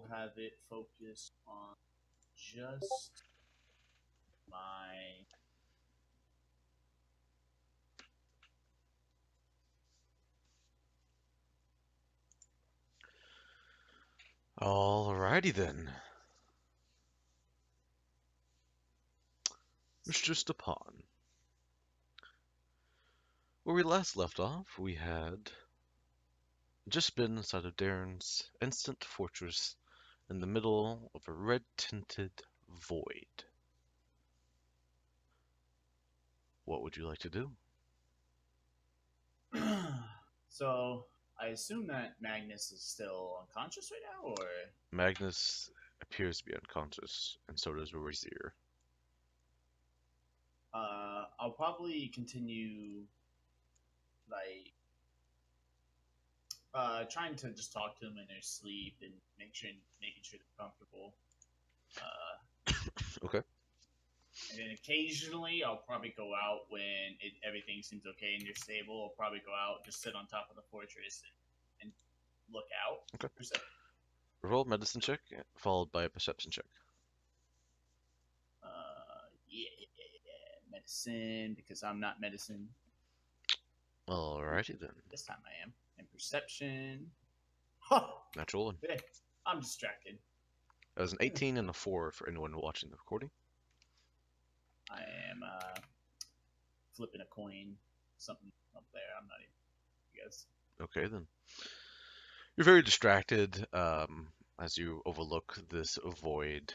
have it focus on just my. Alrighty then, Mr. Stepan. Where we last left off, we had just been inside of Darren's instant fortress in the middle of a red-tinted void. What would you like to do? So I assume that Magnus is still unconscious right now, or Magnus appears to be unconscious, and so does Razier. I'll probably continue like trying to just talk to them in their sleep and making sure they're comfortable. Okay. And then occasionally I'll probably go out when everything seems okay and they're stable. I'll probably go out, just sit on top of the fortress and look out. Okay. For a Roll medicine check, followed by a perception check. yeah, medicine because I'm not medicine. Alrighty then. This time I am. And perception. Huh. Natural one. I'm distracted. That was an 18 and a 4 for anyone watching the recording. I am flipping a coin. Something up there. I'm not even. I guess. Okay then. You're very distracted as you overlook this void.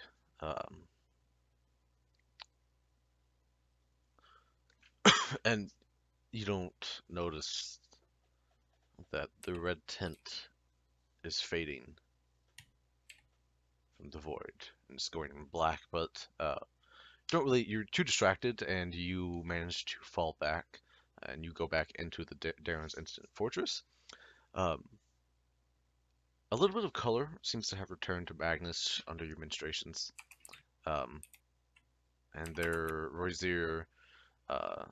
And you don't notice that the red tint is fading from the void and it's going black, but you're too distracted and you manage to fall back and you go back into the Darren's instant fortress. Um, a little bit of color seems to have returned to Magnus under your ministrations. Um, and their Rozier uh,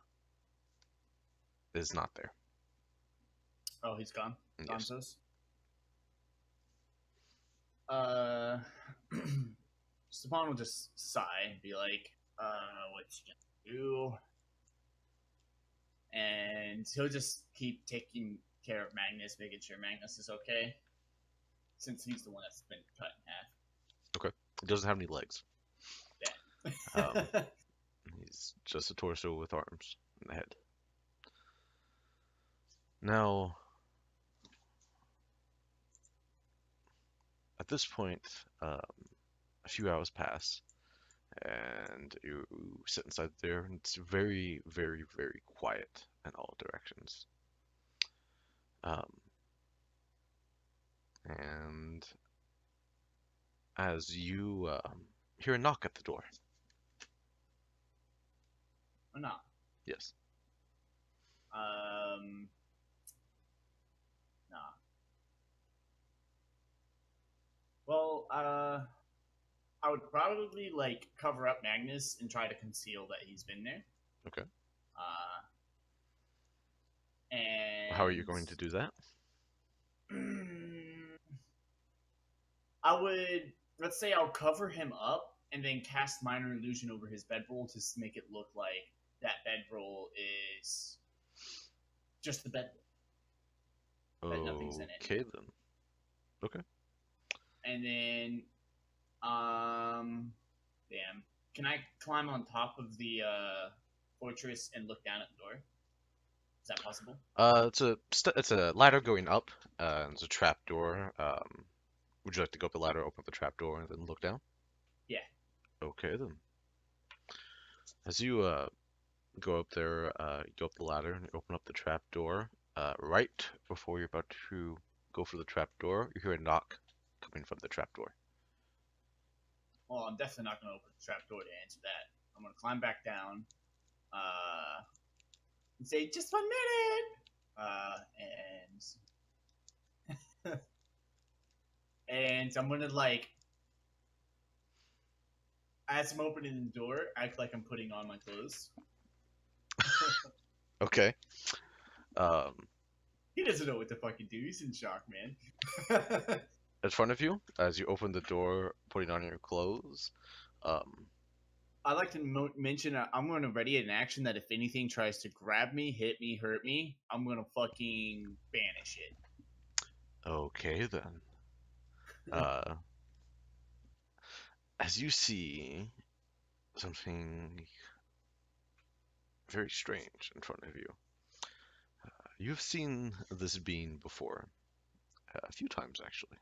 is not there. Oh, he's gone. Yes. Gonzo's. Uh, Stepan will just sigh and be like, what you gonna do? And he'll just keep taking care of Magnus, making sure Magnus is okay, since he's the one that's been cut in half. Okay. He doesn't have any legs. Yeah. He's just a torso with arms and a head. Now, at this point, a few hours pass, and you sit inside there, and it's very, very, very quiet in all directions. And as you hear a knock at the door. Or not. Yes. Nah. Well, I would probably like cover up Magnus and try to conceal that he's been there. Okay. And How are you going to do that? I would, let's say I'll cover him up and then cast minor illusion over his bedroll to make it look like that bedroll is just the bedroll. That nothing's in it. Okay then. Okay. And then, damn, can I climb on top of the fortress and look down at the door? Is that possible? It's a ladder going up. It's a trap door. Would you like to go up the ladder, open up the trap door, and then look down? Yeah. Okay then. As you go up there, you go up the ladder and open up the trap door. Right before you're about to go for the trap door, you hear a knock coming from the trap door. Well, I'm definitely not going to open the trap door to answer that. I'm going to climb back down and say, just 1 minute! And I'm going to, like, as I'm opening the door, act like I'm putting on my clothes. Okay. He doesn't know what to fucking do. He's in shock, man. in front of you as you open the door, putting on your clothes. Um, I like to mention I'm going to ready an action that if anything tries to grab me, hit me, hurt me, I'm going to fucking banish it. okay then. Uh, as you see something very strange in front of you. You've seen this being before, a few times actually.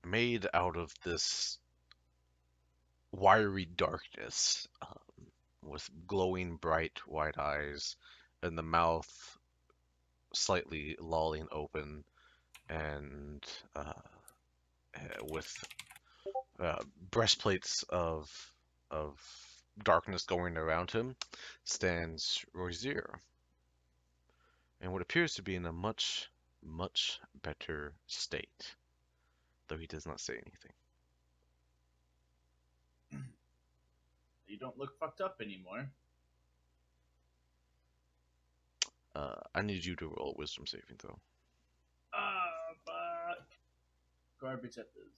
Made out of this wiry darkness, with glowing bright white eyes, and the mouth slightly lolling open, and with breastplates of darkness going around him, stands Rozier, in what appears to be in a much, much better state, though he does not say anything. You don't look fucked up anymore. I need you to roll a wisdom saving throw. Fuck. Garbage at this.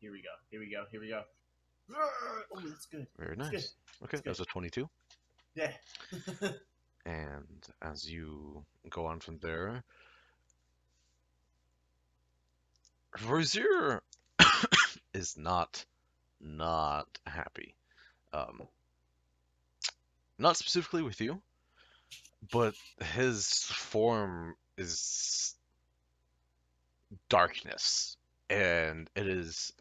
Here we go. Here we go. Here we go. Oh, that's good. Very That's nice. good. Okay, that's a 22. Yeah. And as you go on from there, Rozier is not happy. Um, Not specifically with you, but his form is darkness, and it is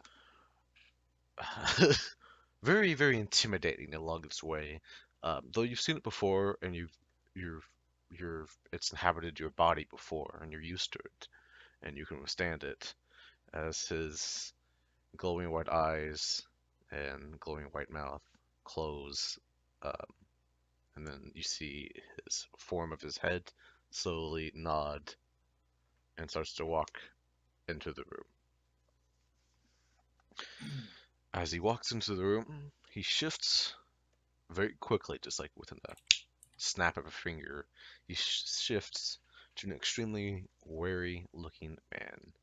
very, very intimidating along its way. Though you've seen it before, and it's inhabited your body before, and you're used to it, and you can withstand it, as his glowing white eyes and glowing white mouth close, um, and then you see his form of his head slowly nod and starts to walk into the room. As he walks into the room, he shifts very quickly, just like within the snap of a finger. He shifts to an extremely wary looking man,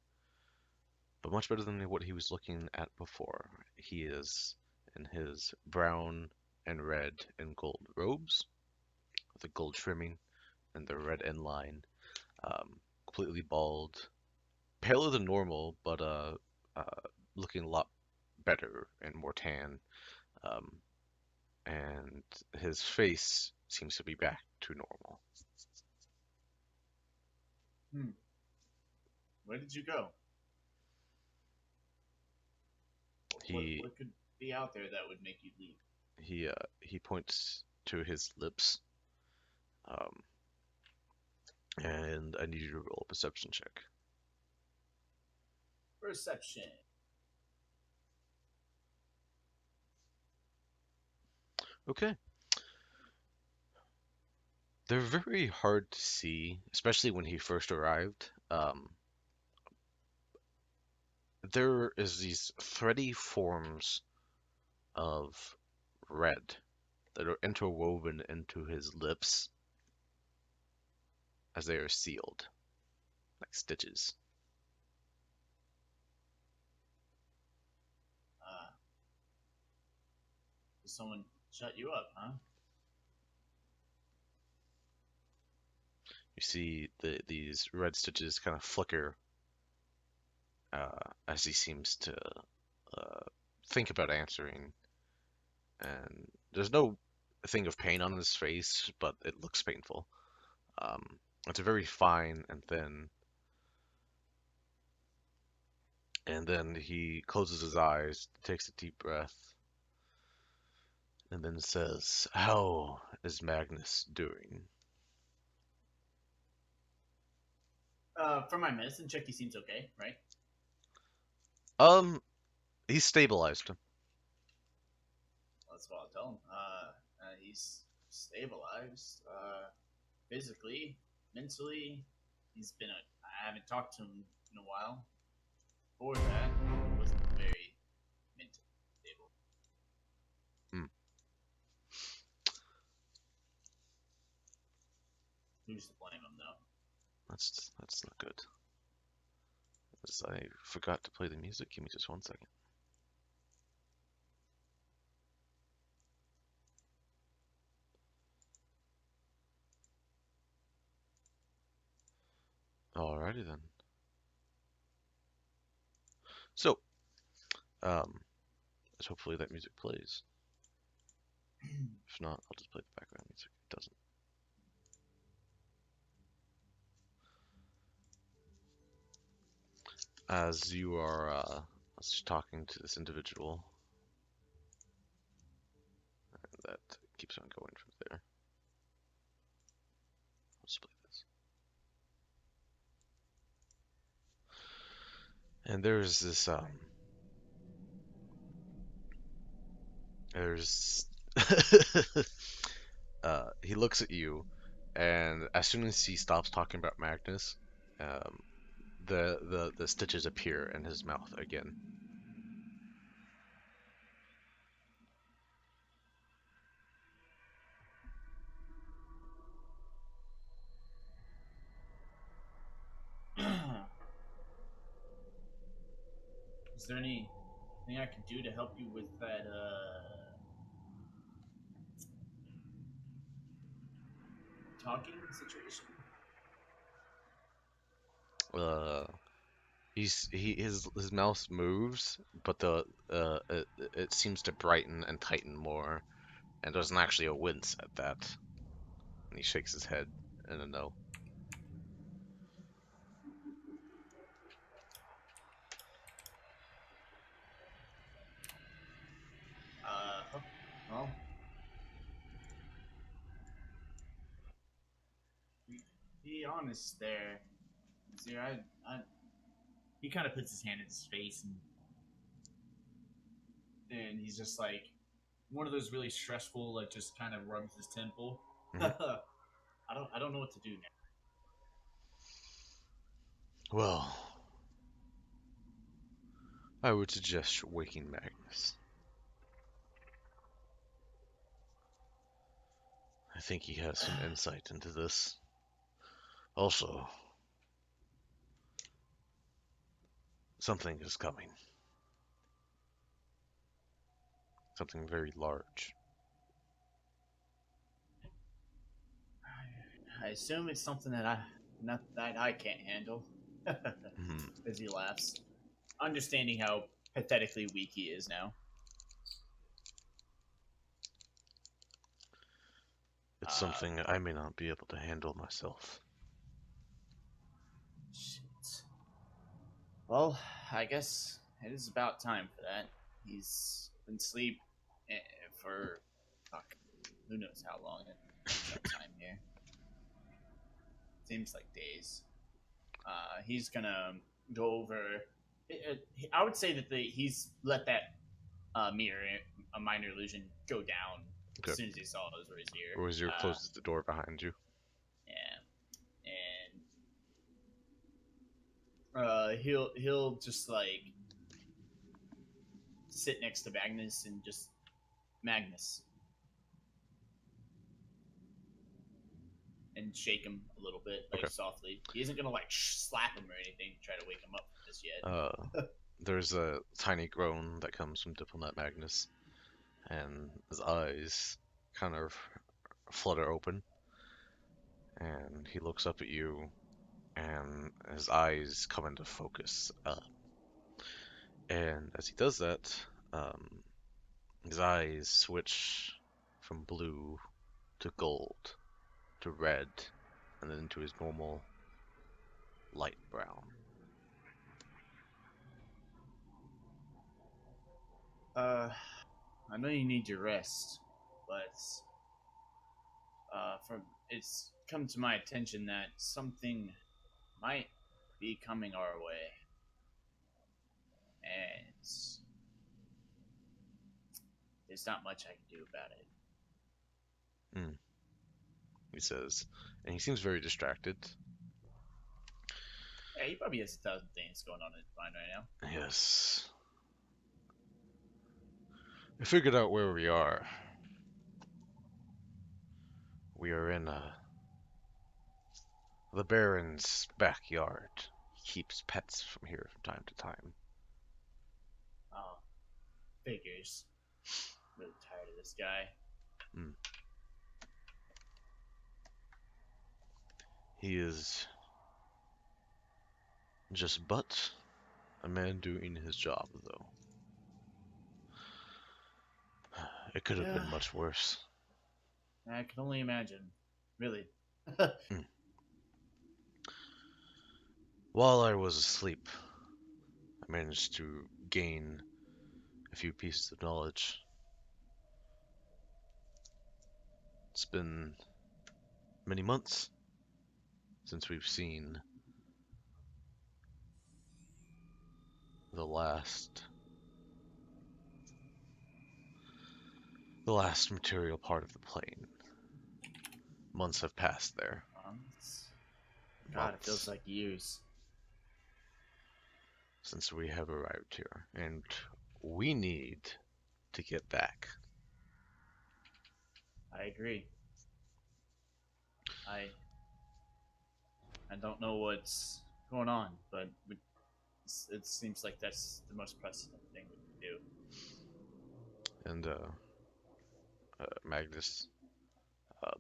but much better than what he was looking at before. He is in his brown and red and gold robes with the gold trimming and the red end line, completely bald, paler than normal, but uh, looking a lot better and more tan. Um, and his face seems to be back to normal. Where did you go? He What could be out there that would make you leave? he points to his lips, um, and I need you to roll a perception check. Perception. Okay. They're very hard to see, especially when he first arrived. There is these thready forms of red that are interwoven into his lips as they are sealed, like stitches. Uh, did someone shut you up, huh? You see these red stitches kind of flicker as he seems to uh, think about answering. And there's no thing of pain on his face, but it looks painful. Um, it's very fine and thin. And then he closes his eyes, takes a deep breath, and then says, "How is Magnus doing?" For my medicine check, he seems okay, right? Um, he's stabilized. That's what I'll tell him. He's stabilized. Physically, mentally, he's been I haven't talked to him in a while. Before that, he wasn't very mentally stable. Hmm. Who's to blame him? That's not good. As I forgot to play the music. Give me just 1 second. Alrighty then. So, let's hopefully that music plays. If not, I'll just play the background music. It doesn't. As you are talking to this individual, that keeps on going from there. Let's play this. And there's this there's he looks at you, and as soon as he stops talking about Magnus, the stitches appear in his mouth again. Is there anything I can do to help you with that talking situation? Uh, his mouth moves, but it seems to brighten and tighten more, and there's not actually a wince at that. And he shakes his head in a no. Well, be honest there. See, he kind of puts his hand in his face and he's just like one of those really stressful, like just kind of rubs his temple. Mhm. I don't know what to do now. Well, I would suggest waking Magnus. I think he has some insight into this. Also, something is coming. Something very large. I assume it's something that I can't handle. Hmm. As he laughs, understanding how pathetically weak he is now. It's Uh, something I may not be able to handle myself. shit. Well, I guess it is about time for that. He's been asleep for fuck, who knows how long it takes that time here. Seems like days. He's gonna go over. I would say that he's let that mirror, a minor illusion, go down as Okay. soon as he saw those were his ear. Rozier closes the door behind you. Yeah, and he'll just like sit next to Magnus and just Magnus and shake him a little bit, Okay. like softly. He isn't gonna like slap him or anything to try to wake him up just Uh, yet. there's a tiny groan that comes from Diplomat Magnus, and his eyes kind of flutter open, and he looks up at you, and his eyes come into focus. And as he does that, um, his eyes switch from blue to gold to red, and then to his normal light brown. uh, I know you need your rest, but from it's come to my attention that something might be coming our way, and there's not much I can do about it. Hmm, he says, and he seems very distracted. Yeah, he probably has 1,000 things going on in his mind right now. Yes. I figured out where we are. We are in the Baron's backyard. He keeps pets from here from time to time. Oh, figures. Really tired of this guy. Hmm. He is just but a man doing his job, though. It could have Yeah, been much worse. I can only imagine. Really. Hmm. While I was asleep, I managed to gain a few pieces of knowledge. It's been many months since we've seen the last the last material part of the plane. Months have passed there. God, it feels Months like years. since we have arrived here, and we need to get back. I agree. I I don't know what's going on, but it seems like that's the most pressing thing we can do. And Magnus uh,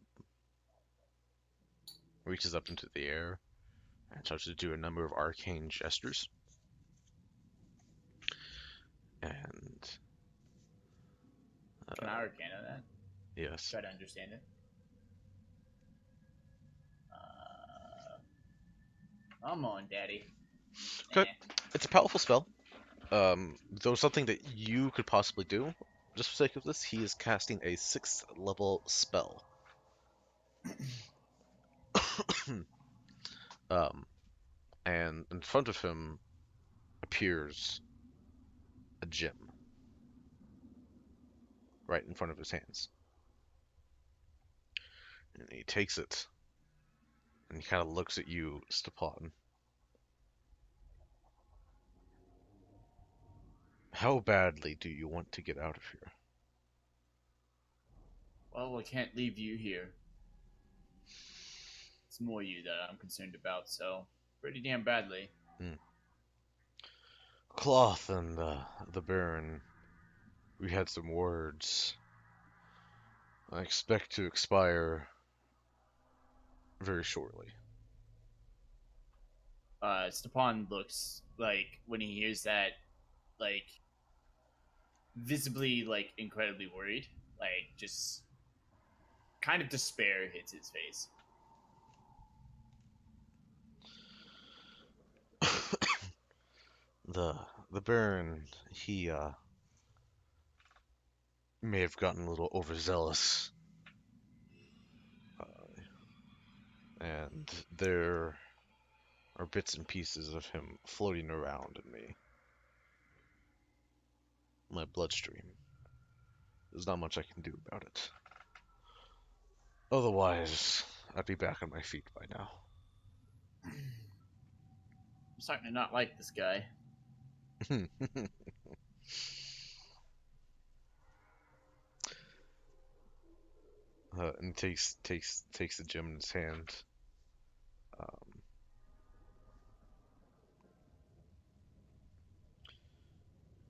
reaches up into the air and starts to do a number of arcane gestures. And Can I arcana that? yes, Try to understand it. Uh, Come on, Daddy. okay, Eh. it's a powerful spell. Though something that you could possibly do, just for sake of this, he is casting a 6th level spell. um, and in front of him appears a gem right in front of his hands. And he takes it and he kind of looks at you, Stepan. How badly do you want to get out of here? Well, I can't leave you here. It's more you that I'm concerned about, so pretty damn badly. Hmm. Cloth and the Baron, we had some words. I expect to expire very shortly. Stepan looks like when he hears that, like visibly, like incredibly worried, like just kind of despair hits his face. the the Baron, he may have gotten a little overzealous, and there are bits and pieces of him floating around in my bloodstream. There's not much I can do about it. Otherwise, I'd be back on my feet by now. I'm starting to not like this guy. And takes the gem in his hand. Um,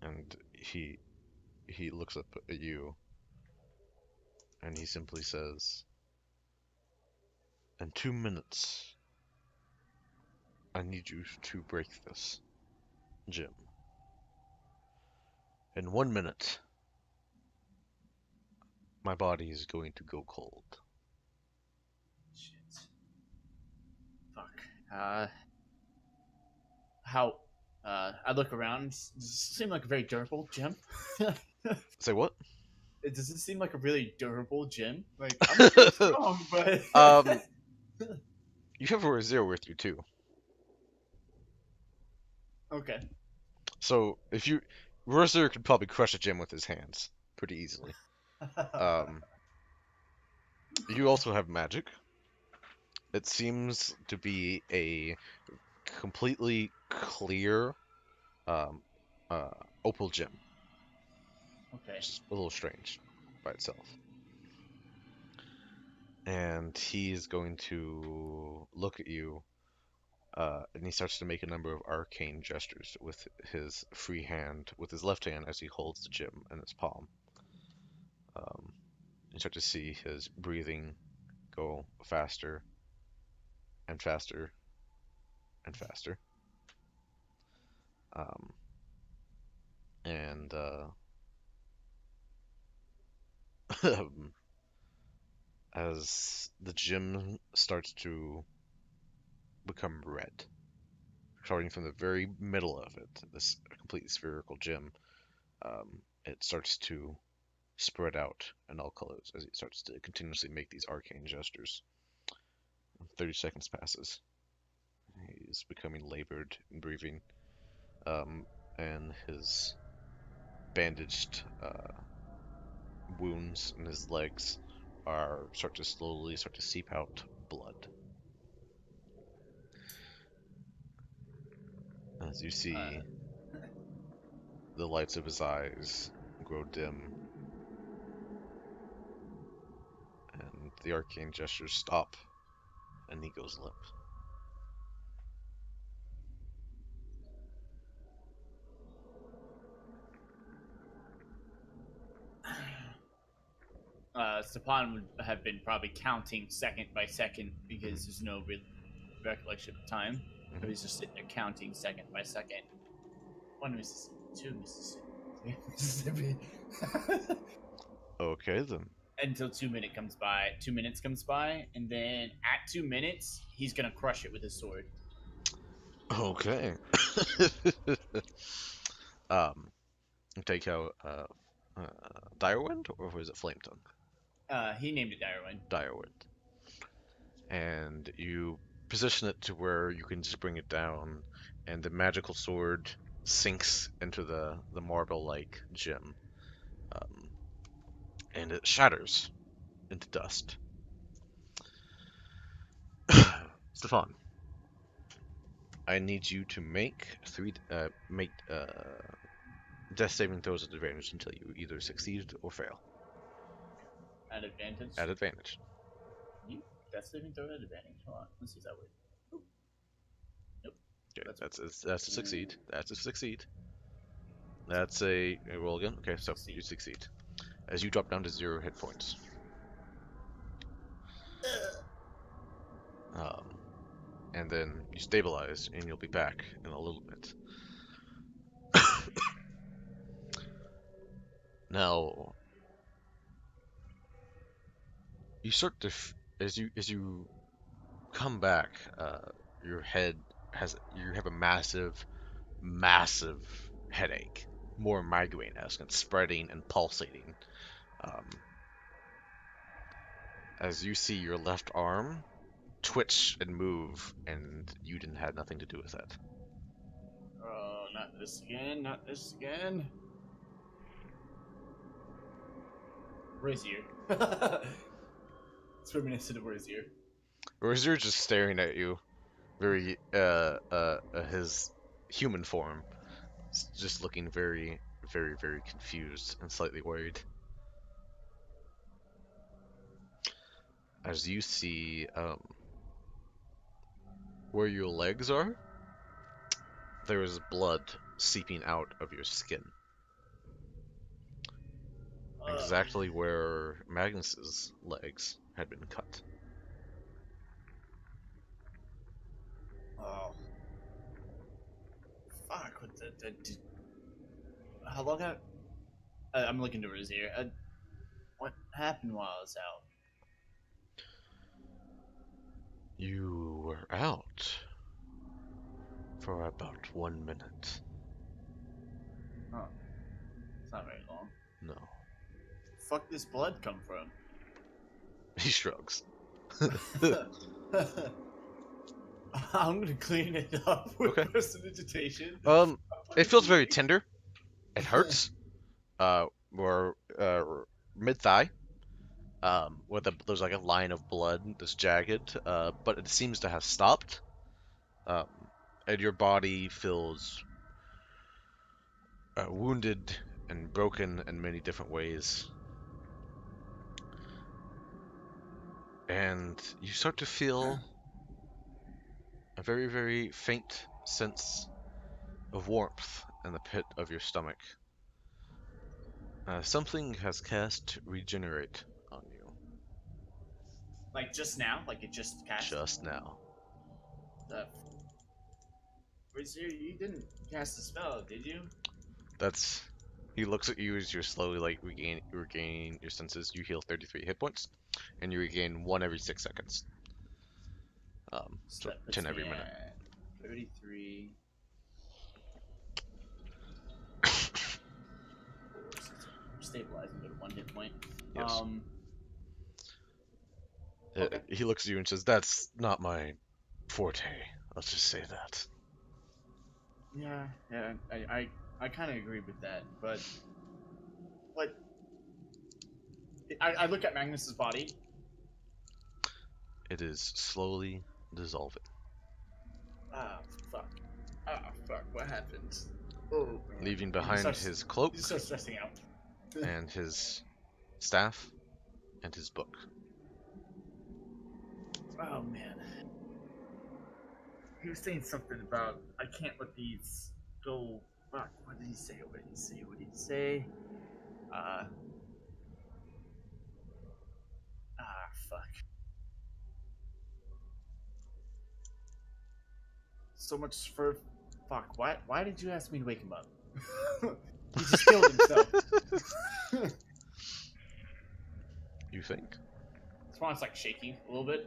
and he looks up at you and he simply says, "In 2 minutes, I need you to break this gem. In 1 minute, my body is going to go cold." Shit. Fuck. How? I look around. Does this seem like a very durable gym? Say what? Does it seem like a really durable gym? Like I'm pretty strong, but um, you have a zero with you too. okay. So if you, Rosser could probably crush a gem with his hands pretty easily. Um, you also have magic. It seems to be a completely clear um, uh, opal gem, Okay. which is a little strange by itself. and he's going to look at you, and he starts to make a number of arcane gestures with his free hand, with his left hand as he holds the gem in his palm. Um, you start to see his breathing go faster and faster and faster. Um, and as the gem starts to become red, starting from the very middle of it, this completely spherical gem, it starts to spread out in all colors as he starts to continuously make these arcane gestures. 30 seconds passes. He's becoming labored and breathing, um, and his bandaged wounds in his legs are start to slowly start to seep out blood. As you Uh, see the lights of his eyes grow dim, and the arcane gestures stop, and he goes limp. Stepan would have been probably counting second by second because there's no real recollection of time. So Mhm. he's just sitting there counting second by second. One Mississippi, two Mississippi, three Mississippi. Okay then. Until 2 minutes comes by. 2 minutes comes by, and then at 2 minutes, he's gonna crush it with his sword. Okay. um, take out uh, Direwind, or was it Flame Tongue? He named it Direwin. Direwind. And you position it to where you can just bring it down, and the magical sword sinks into the marble-like gem, um, and it shatters into dust. Stefan, I need you to make death saving throws at advantage until you either succeed or fail. At advantage. At advantage. You That's saving throw at advantage. Hold on, let's see if that works. Nope. Nope. Okay, That's that's a succeed. That's a succeed. That's a roll again. Okay, so you succeed. succeed as you drop down to 0 hit points. Um, and then you stabilize, and you'll be back in a little bit. Now, you start to as you come back, your head has you have a massive headache, more migraine-esque, and spreading and pulsating. Um, as you see your left arm twitch and move, and you didn't have nothing to do with that. Oh, not this again. Not this again. Brazier. It's reminiscent of Brazier. Razor just staring at you, very his human form, just looking very confused and slightly worried. As you see where your legs are, there is blood seeping out of your skin, Uh, exactly where Magnus's legs had been cut. oh, fuck. How long have... I'm looking to Brazier. What happened while I was out? You were out for about 1 minute. Oh, it's not very long. No. Fuck this blood come from? He shrugs. I'm gonna clean it up with Okay. prestidigitation. It feels very tender. It hurts. Or mid thigh. Where there's like a line of blood that's jagged. But it seems to have stopped. Um, and your body feels wounded and broken in many different ways. and you start to feel a very, very faint sense of warmth in the pit of your stomach. Something has cast Regenerate on you Like just now, like it just cast. just now. The Brazier, you didn't cast a spell, did you? That's. He looks at you as you're slowly like regaining your senses. You heal 33 hit points, and you regain one every 6 seconds. So So that puts 10 me every minute. at 33. Stabilizing at 1 hit point. Yes. Okay. He looks at you and says, "That's not my forte. Let's just say that." Yeah, I kind of agree with that, but what? I look at Magnus's body. It is slowly dissolving, Ah, fuck. Ah, fuck. What happened? Oh man. leaving And he behind starts. his He cloak starts stressing out. and his staff and his book. Oh man. He was saying something about I can't let these go. Fuck. What did he say? What did he say? What did he say? Uh. Fuck. So much for. Fuck. Why did you ask me to wake him up? He just killed himself. You think? Spawn's like shaking a little bit.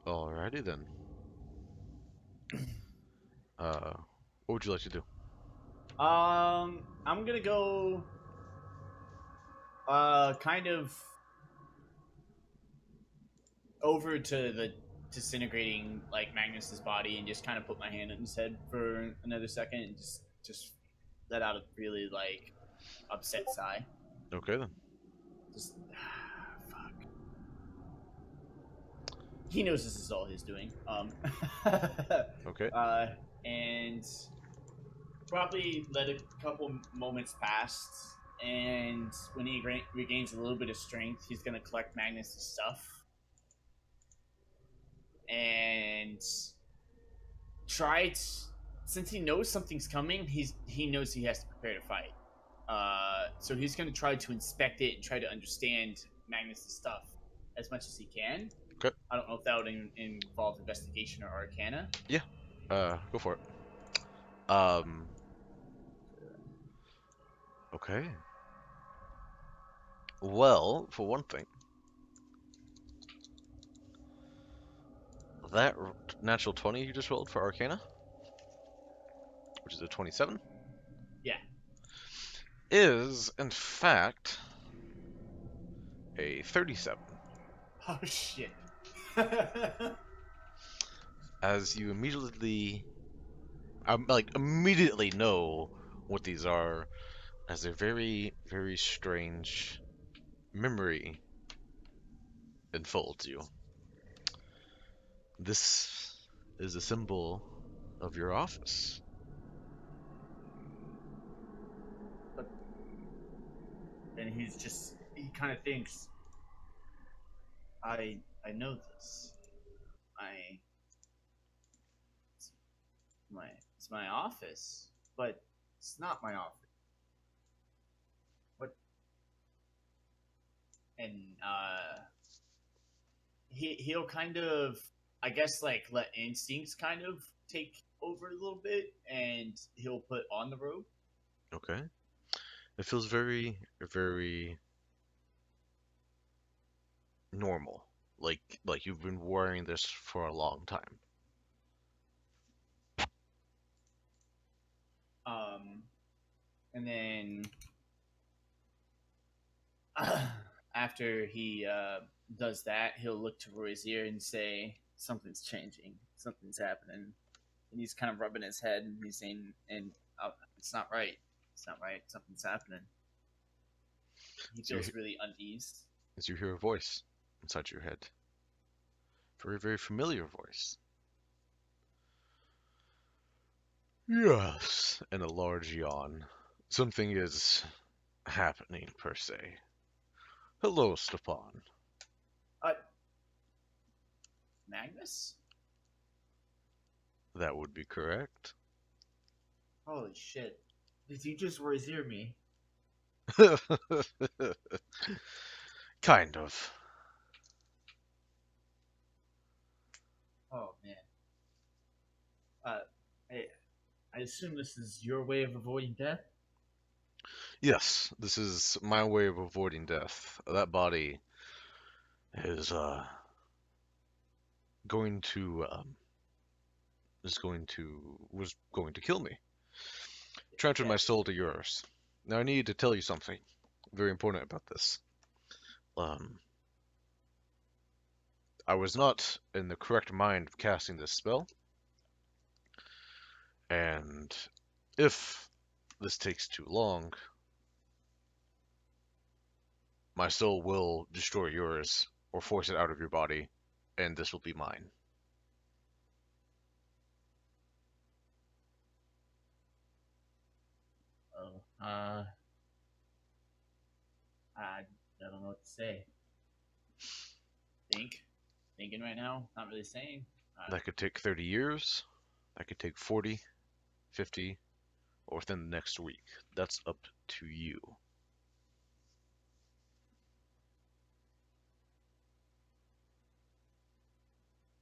Alrighty then. What would you like to do? I'm gonna go. Kind of over to the disintegrating like Magnus's body and just kind of put my hand on his head for another second and just let out a really like upset sigh. Okay then. Just fuck. He knows this is all his doing. Okay. And probably let a couple moments pass. And when he regains a little bit of strength, he's gonna collect Magnus's stuff and try to, since he knows something's coming, he knows he has to prepare to fight. So he's going to try to inspect it and try to understand Magnus's stuff as much as he can. Okay. I don't know if that would involve investigation or arcana. Yeah. Go for it. Um. Okay. Well, for one thing, that natural 20 you just rolled for Arcana, which is a 27, Yeah. is in fact a 37. Oh shit. As you immediately know what these are, as a very, very strange memory enfolds you. This is a symbol of your office. But then he kind of thinks, I know this. I it's my office, but it's not my office. What? And he'll kind of, I guess, like let instincts kind of take over a little bit, and he'll put on the robe. Okay. It feels very, very normal. Like you've been wearing this for a long time. And then after he does that, he'll look to Roy's ear and say, "Something's changing. Something's happening." And he's kind of rubbing his head, and he's saying, "And it's not right. It's not right. Something's happening." He So feels really uneased. as you hear a voice inside your head, very, very familiar voice. Yes, and a large yawn. Something is happening, per se. Hello, Stepan. Uh, Magnus? That would be correct. Holy shit. Did you just Rozier me? Kind of. Oh, man. Uh, I, I assume this is your way of avoiding death? Yes, this is my way of avoiding death. That body is going to was going to kill me. Transferred my Yeah. soul to yours. Now I need to tell you something very important about this. Um, I was not in the correct mind of casting this spell, and if this takes too long, my soul will destroy yours or force it out of your body, and this will be mine. Oh, I don't know what to say. Think? Thinking right now? Not really saying. That could take 30 years, that could take 40, 50, or within the next week. That's up to you.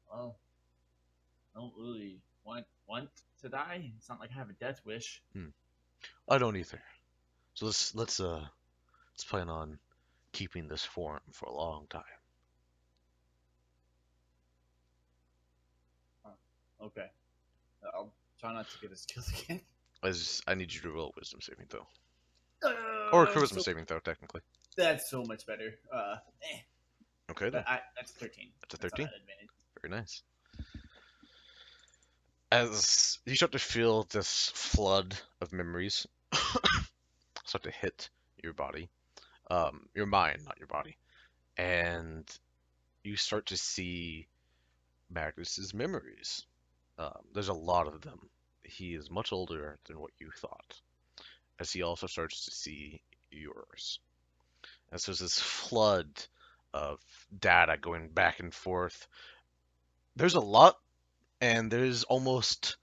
Well, I don't really want to die. It's not like I have a death wish. Hmm. I don't either. So let's plan on keeping this form for a long time. Okay. I'll try not to get us killed again. As I need you to roll a wisdom saving throw. Or charisma So saving throw, technically. that's so much better. Okay then. That's 13. That's a That's not 13. an advantage. Very nice. As you start to feel this flood of memories start to hit your body, your mind, not your body, and you start to see Magnus's memories. There's a lot of them. He is much older than what you thought, as he also starts to see yours. And so there's this flood of data going back and forth. There's a lot, and there's almost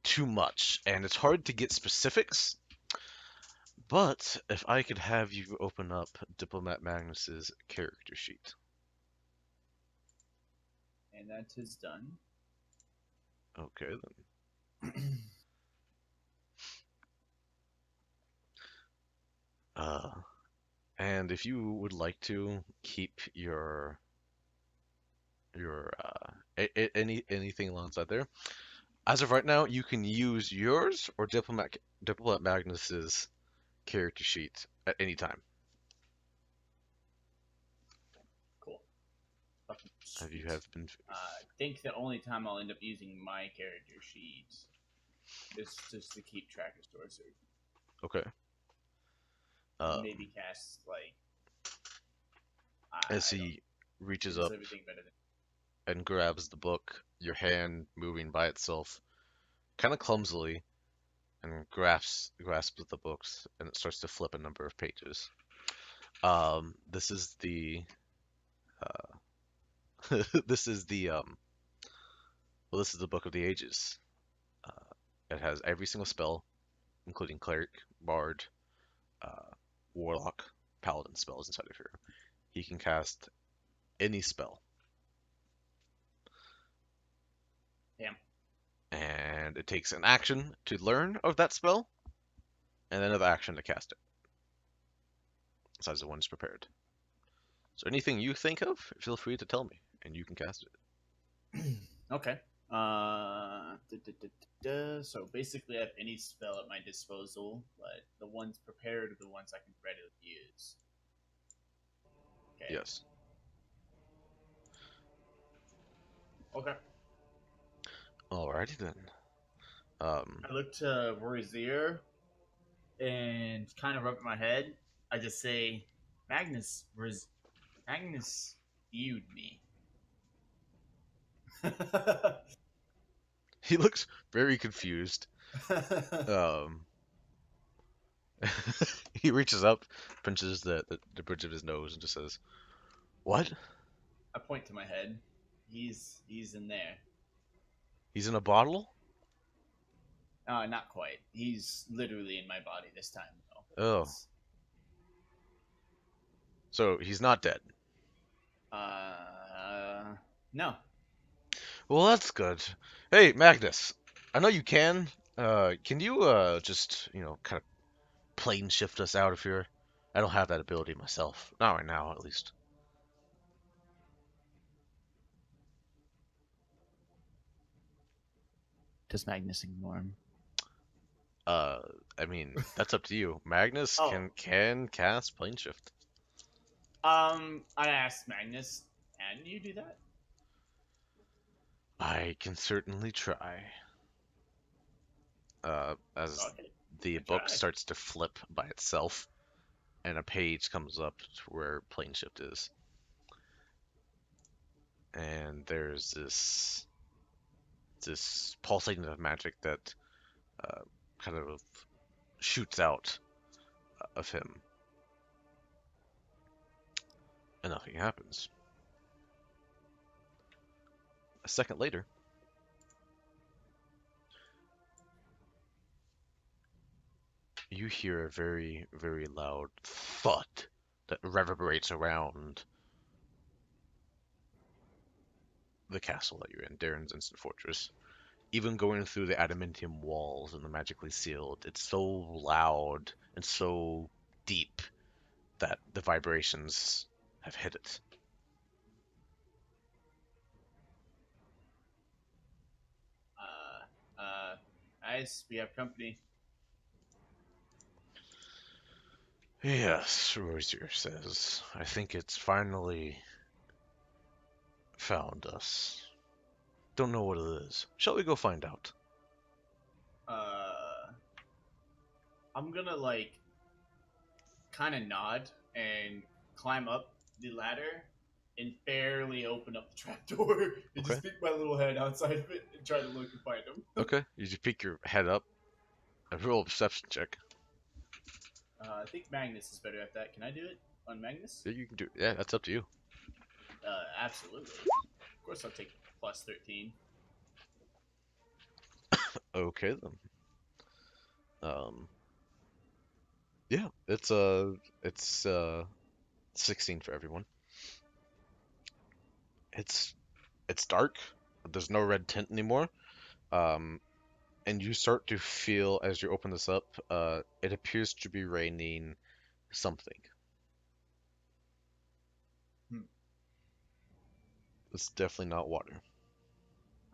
too much, and it's hard to get specifics. But if I could have you open up Diplomat Magnus's character sheet. And that is done. Okay, then. Uh, and if you would like to keep anything alongside there, as of right now, you can use yours or Diplomat Magnus's character sheet at any time. Cool. Fucking If you sweet. have been I think the only time I'll end up using my character sheet is just to keep track of sorcery. okay. And Um, maybe cast, like, as I don't he reaches use up everything better than. and grabs the book, your hand moving by itself, kind of clumsily, and grasps the books, and it starts to flip a number of pages. This is the this is the this is the Book of the Ages. Uh, it has every single spell, including cleric, bard, uh, warlock, paladin spells inside of here. He can cast any spell, Damn. and it takes an action to learn of that spell, and another action to cast it, besides the ones prepared. So anything you think of, feel free to tell me, and you can cast it. Okay. So basically, I have any spell at my disposal, but the ones prepared are the ones I can readily use. Okay. Yes. Okay. Alrighty then. Um, I look to Rosier and kind of rub my head. I just say, Magnus viewed me. He looks very confused. Um, he reaches up, pinches the bridge of his nose, and just says, "What? I point to my head. He's in there. He's in a bottle? Not quite. He's literally in my body this time, though. Oh, It's so he's not dead. no. Well, that's good. Hey, Magnus, I know you can. Can you just kind of plane shift us out of here? I don't have that ability myself. Not right now, at least. Does Magnus ignore him? Uh, I mean, that's up to you. Magnus Oh, can cast plane shift. I asked Magnus, can you do that? I can certainly try. As Okay, the I book try. starts to flip by itself, and a page comes up to where plane shift is, and there's this pulsating of magic that uh, kind of shoots out of him, and nothing happens. A second later, you hear a very, very loud thud that reverberates around the castle that you're in, Darren's Instant Fortress. Even going through the adamantium walls and the magically sealed, it's so loud and so deep that the vibrations have hit it. Guys, we have company. Yes, Rosier says. I think it's finally found us. Don't know what it is. Shall we go find out? Uh, I'm gonna kind of nod and climb up the ladder and barely open up the trapdoor and Okay. just peek my little head outside of it and try to look and find him. Okay. You just peek your head up and roll a perception check. I think Magnus is better at that. Can I do it on Magnus? Yeah, you can do. Yeah, that's up to you. Absolutely. Of course, I'll take plus 13. Okay then. Um. Yeah, it's 16 for everyone. It's it's dark. There's no red tint anymore. Um, and you start to feel as you open this up, it appears to be raining something. Hmm. It's definitely not water.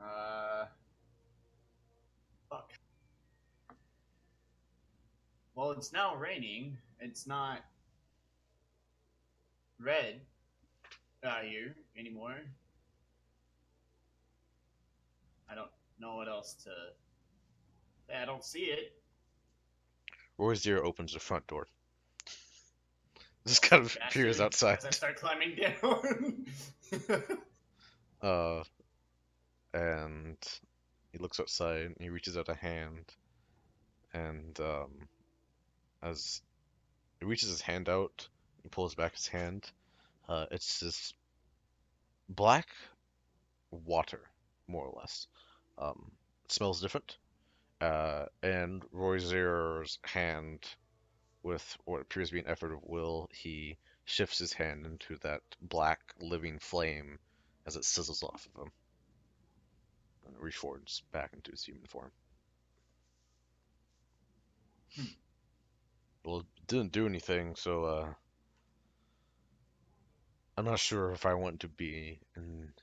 Uh, fuck. Well, it's now raining. It's not red out here anymore. I don't know what else to. I don't see it. Rozier opens the front door. Just Well, kind of appears bastard. outside. As I start climbing down. Uh, and he looks outside and he reaches out a hand. And as he reaches his hand out, he pulls back his hand. It's this black water, more or less. It smells different. And Royzer's hand, with what appears to be an effort of will, he shifts his hand into that black living flame as it sizzles off of him and reforms back into his human form. Hmm. Well, it didn't do anything, so I'm not sure if I want to be in.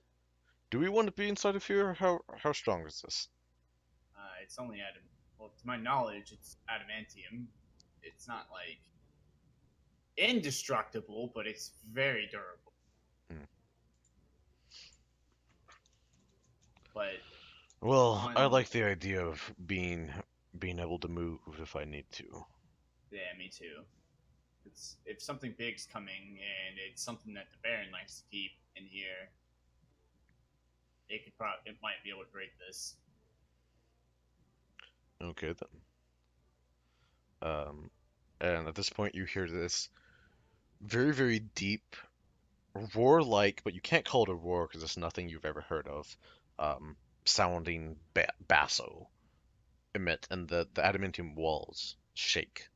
Do we want to be inside of here? How strong is this? It's only adam. Well, to my knowledge, it's adamantium. It's not indestructible, but it's very durable. Hmm. But Well, I one, like the idea of being able to move if I need to. yeah, me too. It's if something big's coming and it's something that the Baron likes to keep in here, it might be able to break this. Okay then. Um, and at this point, you hear this very, very deep roar-like, but you can't call it a roar because it's nothing you've ever heard of, um, sounding basso emit, and the adamantium walls shake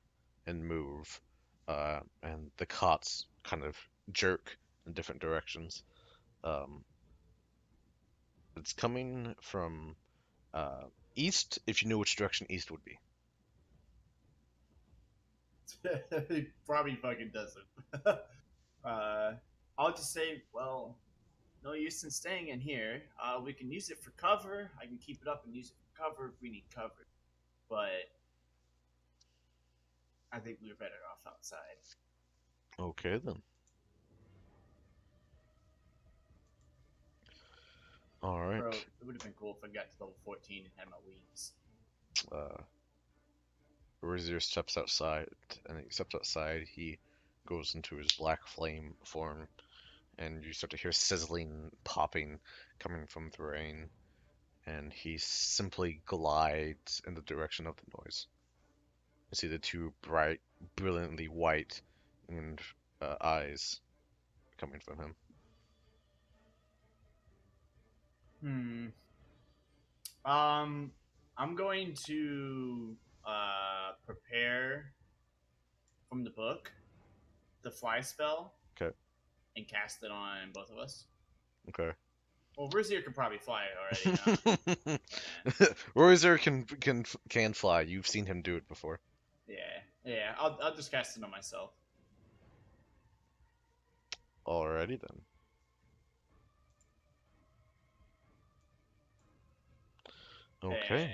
and move, and the cots kind of jerk in different directions. Um, it's coming from uh, east, if you know which direction east would be. He probably fucking doesn't. uh, I'll just say, well, no use in staying in here. We can use it for cover. I can keep it up and use it for cover if we need cover. But I think we're better off outside. Okay then. All Bro, right. it would have been cool if I got to level 14 and had my wings. Uh, Razir steps outside, and he steps outside. He goes into his black flame form, and you start to hear sizzling, popping coming from the rain. And he simply glides in the direction of the noise. You see the two bright, brilliantly white and eyes coming from him. Hmm. Um, I'm going to prepare from the book the fly spell Okay, and cast it on both of us. okay. Well, Rizier can probably fly already, huh? Yeah, Royzer can fly. You've seen him do it before. yeah, yeah. I'll just cast it on myself, Alrighty then. Okay, and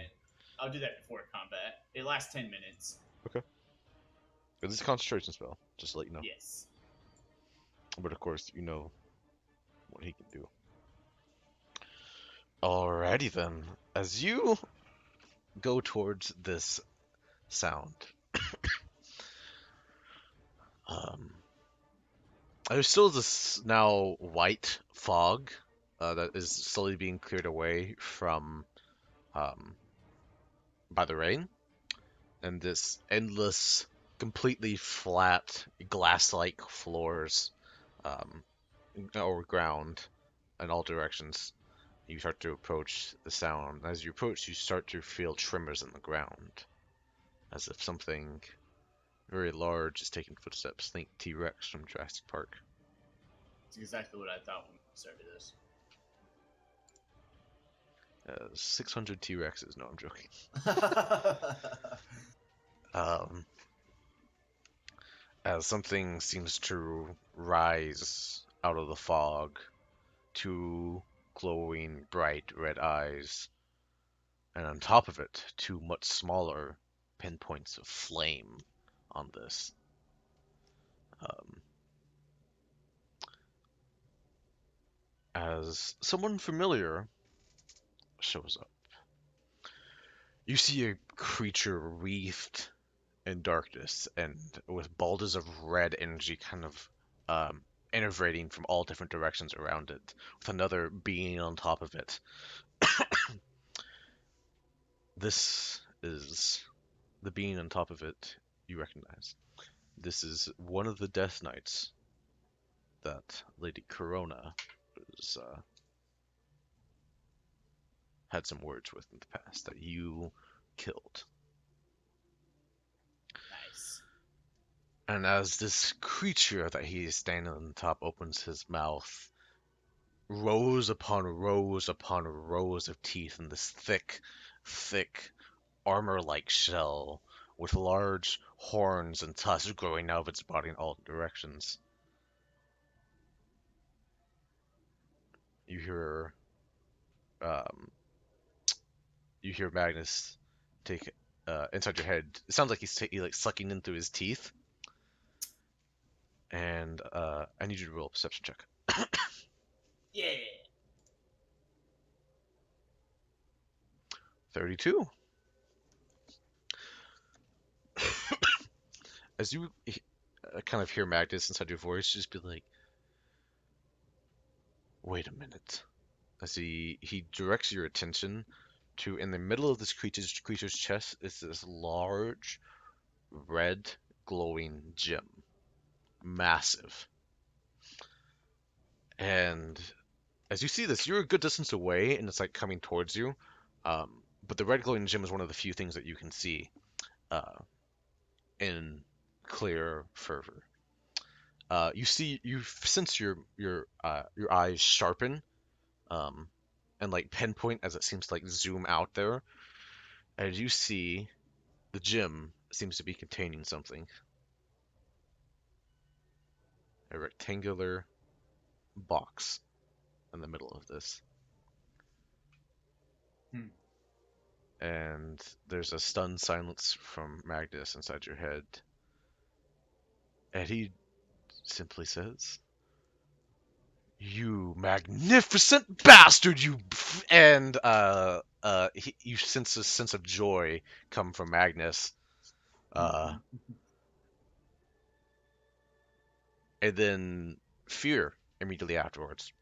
I'll do that before combat. It lasts 10 minutes. okay. This is a concentration spell, just to let you know. Yes. But of course, you know what he can do. Alrighty then. As you go towards this sound, um, there's still this now white fog that is slowly being cleared away from um, by the rain, and this endless, completely flat, glass-like floors um, or ground in all directions. You start to approach the sound. As you approach, you start to feel tremors in the ground, as if something very large is taking footsteps. Think T-Rex from Jurassic Park. It's exactly what I thought when we started this. 600 T-Rexes. No, I'm joking. Um, as something seems to rise out of the fog, two glowing bright red eyes, and on top of it, two much smaller pinpoints of flame on this. Um, as someone familiar shows up, you see a creature wreathed in darkness and with balders of red energy kind of enervating from all different directions around it, with another being on top of it. This is the being on top of it you recognize. This is one of the Death Knights that Lady Corona was, had some words with in the past that you killed. Nice. And as this creature that he is standing on top opens his mouth, rows upon rows of teeth in this thick, thick, armor-like shell with large horns and tusks growing out of its body in all directions. You hear, um, you hear Magnus take inside your head. It sounds like he's like sucking in through his teeth. And I need you to roll a perception check. Yeah. 32. As you kind of hear Magnus inside your voice, just be like, "Wait a minute." As he directs your attention to in the middle of this creature's chest is this large red glowing gem, massive. And as you see this, you're a good distance away, and it's like coming towards you. But the red glowing gem is one of the few things that you can see uh, in clear fervor. You sense your eyes sharpen, um, and like pinpoint as it seems to like zoom out there, as you see the gem seems to be containing something. A rectangular box in the middle of this. Hmm. And there's a stunned silence from Magnus inside your head. And he simply says, "You magnificent bastard, you..." And you sense a sense of joy come from Magnus. Uh, and then fear immediately afterwards.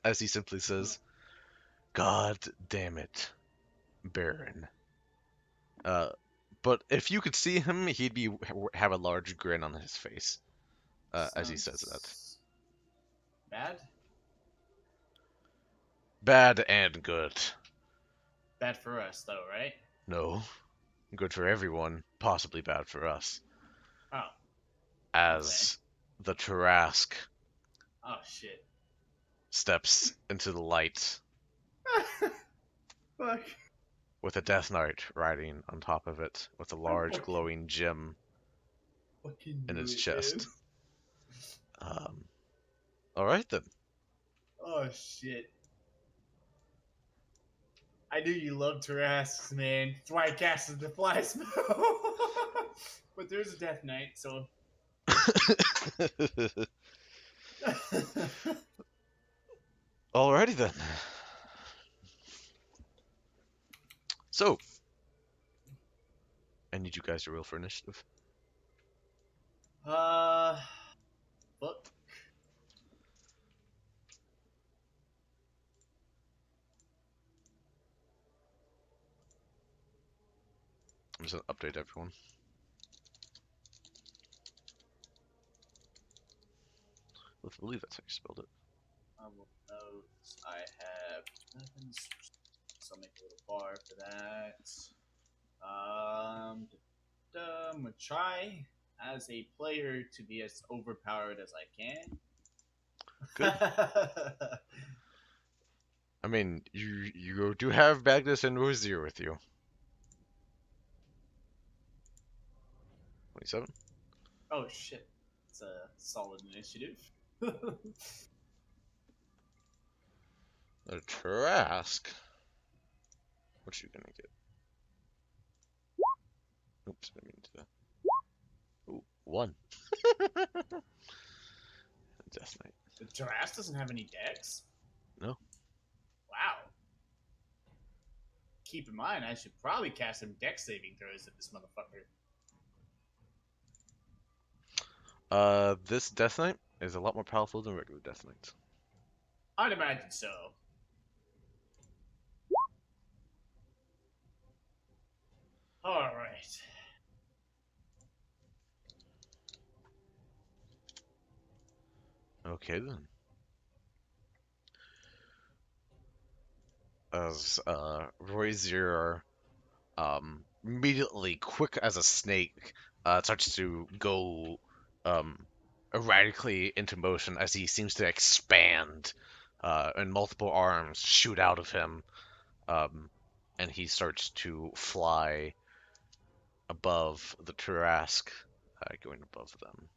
As he simply says, "God damn it, Baron." Uh, but if you could see him, he'd be have a large grin on his face as he says that. Sounds bad. Bad and good. Bad for us, though, right? No, good for everyone, possibly bad for us. Oh, okay. As the Tarask Oh shit. steps into the light Fuck. with a Death Knight riding on top of it with a I large fucking glowing gem in knew his it, man. chest. Um, all right then. Oh shit. I knew you loved Tarrasques, man. That's why I casted the fly spell. But there's a Death Knight, so. Alrighty then. So, I need you guys to roll for initiative. uh, fuck. I'm just gonna update everyone. I believe that's how you spelled it. I will note I have weapons, so I'll make a little bar for that. I'm gonna try as a player to be as overpowered as I can. Good. I mean, you do have Magnus and Rosier with you. 27. Oh shit, it's a solid initiative. A Trask. What you gonna get? Oops, I mean to that. Ooh, 1. Death Knight. The Tarrasque doesn't have any decks. No. Wow. Keep in mind, I should probably cast some deck saving throws at this motherfucker. This Death Knight is a lot more powerful than regular Death Knights. I'd imagine so. All right. Okay then. As Rosier immediately quick as a snake starts to go erratically into motion as he seems to expand and multiple arms shoot out of him um, and he starts to fly above the Tarask, going above them.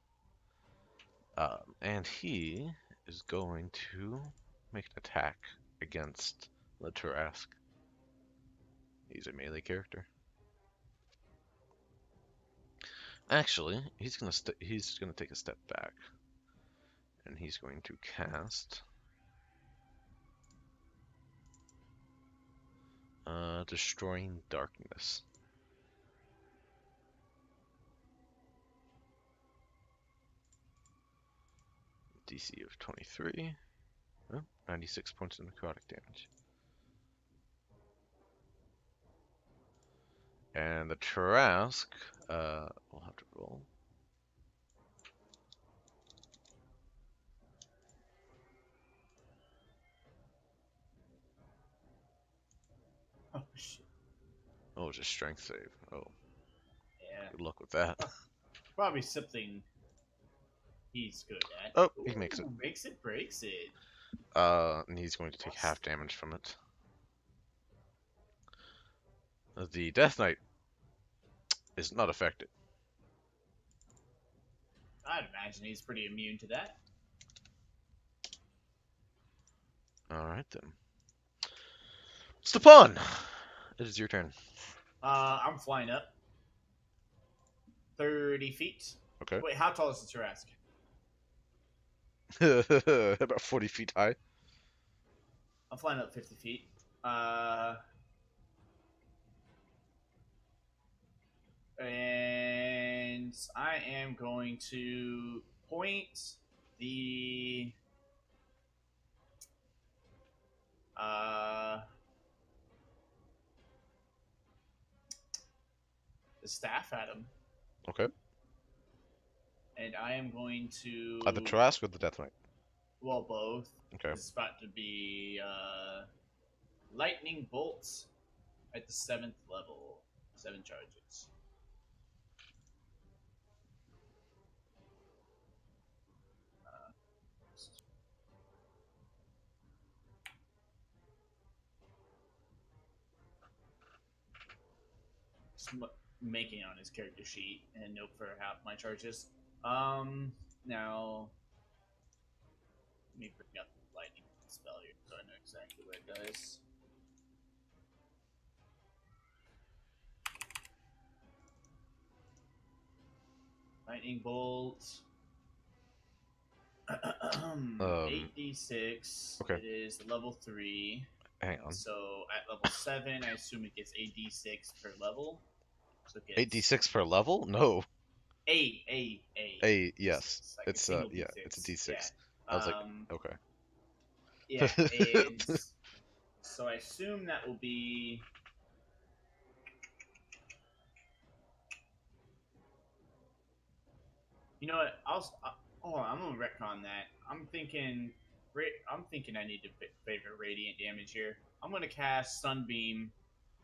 And he is going to make an attack against the Tarask. He's a melee character. Actually, he's gonna take a step back, and he's going to cast Destroying Darkness. DC of 23. Oh, 96 points of necrotic damage. And the Trask, we'll have to roll. Oh shit. Oh, it's a strength save. Oh, Yeah. good luck with that. Probably something he's good at. Oh, he Ooh, makes it. makes it, breaks it. And he's going to take Awesome. half damage from it. The Death Knight is not affected. I'd imagine he's pretty immune to that. Alright then. Stepan! It is your turn. I'm flying up 30 feet. Okay. Wait, how tall is the Tarrasque? About 40 feet high. I'm flying up 50 feet. And I am going to point the uh, the staff at him, Okay. and I am going to The Trask or the Death Knight? well both. Okay. It's about to be lightning bolts at the 7th level, 7 charges. Making on his character sheet and note for half my charges. Now let me bring up the lightning spell here so I know exactly what it does. Lightning bolt. 8d6. Okay. It is level 3. Hang on. So at level 7, I assume it gets 8d6 per level. So it gets 8d6 per level? No. 8. Yes. Like It's a single yeah, d6. it's a d6. Yeah. I was like, okay. Yeah, and so I assume that will be. You know what? Hold on. I'm gonna retcon that. I'm thinking I need to favor radiant damage here. I'm gonna cast Sunbeam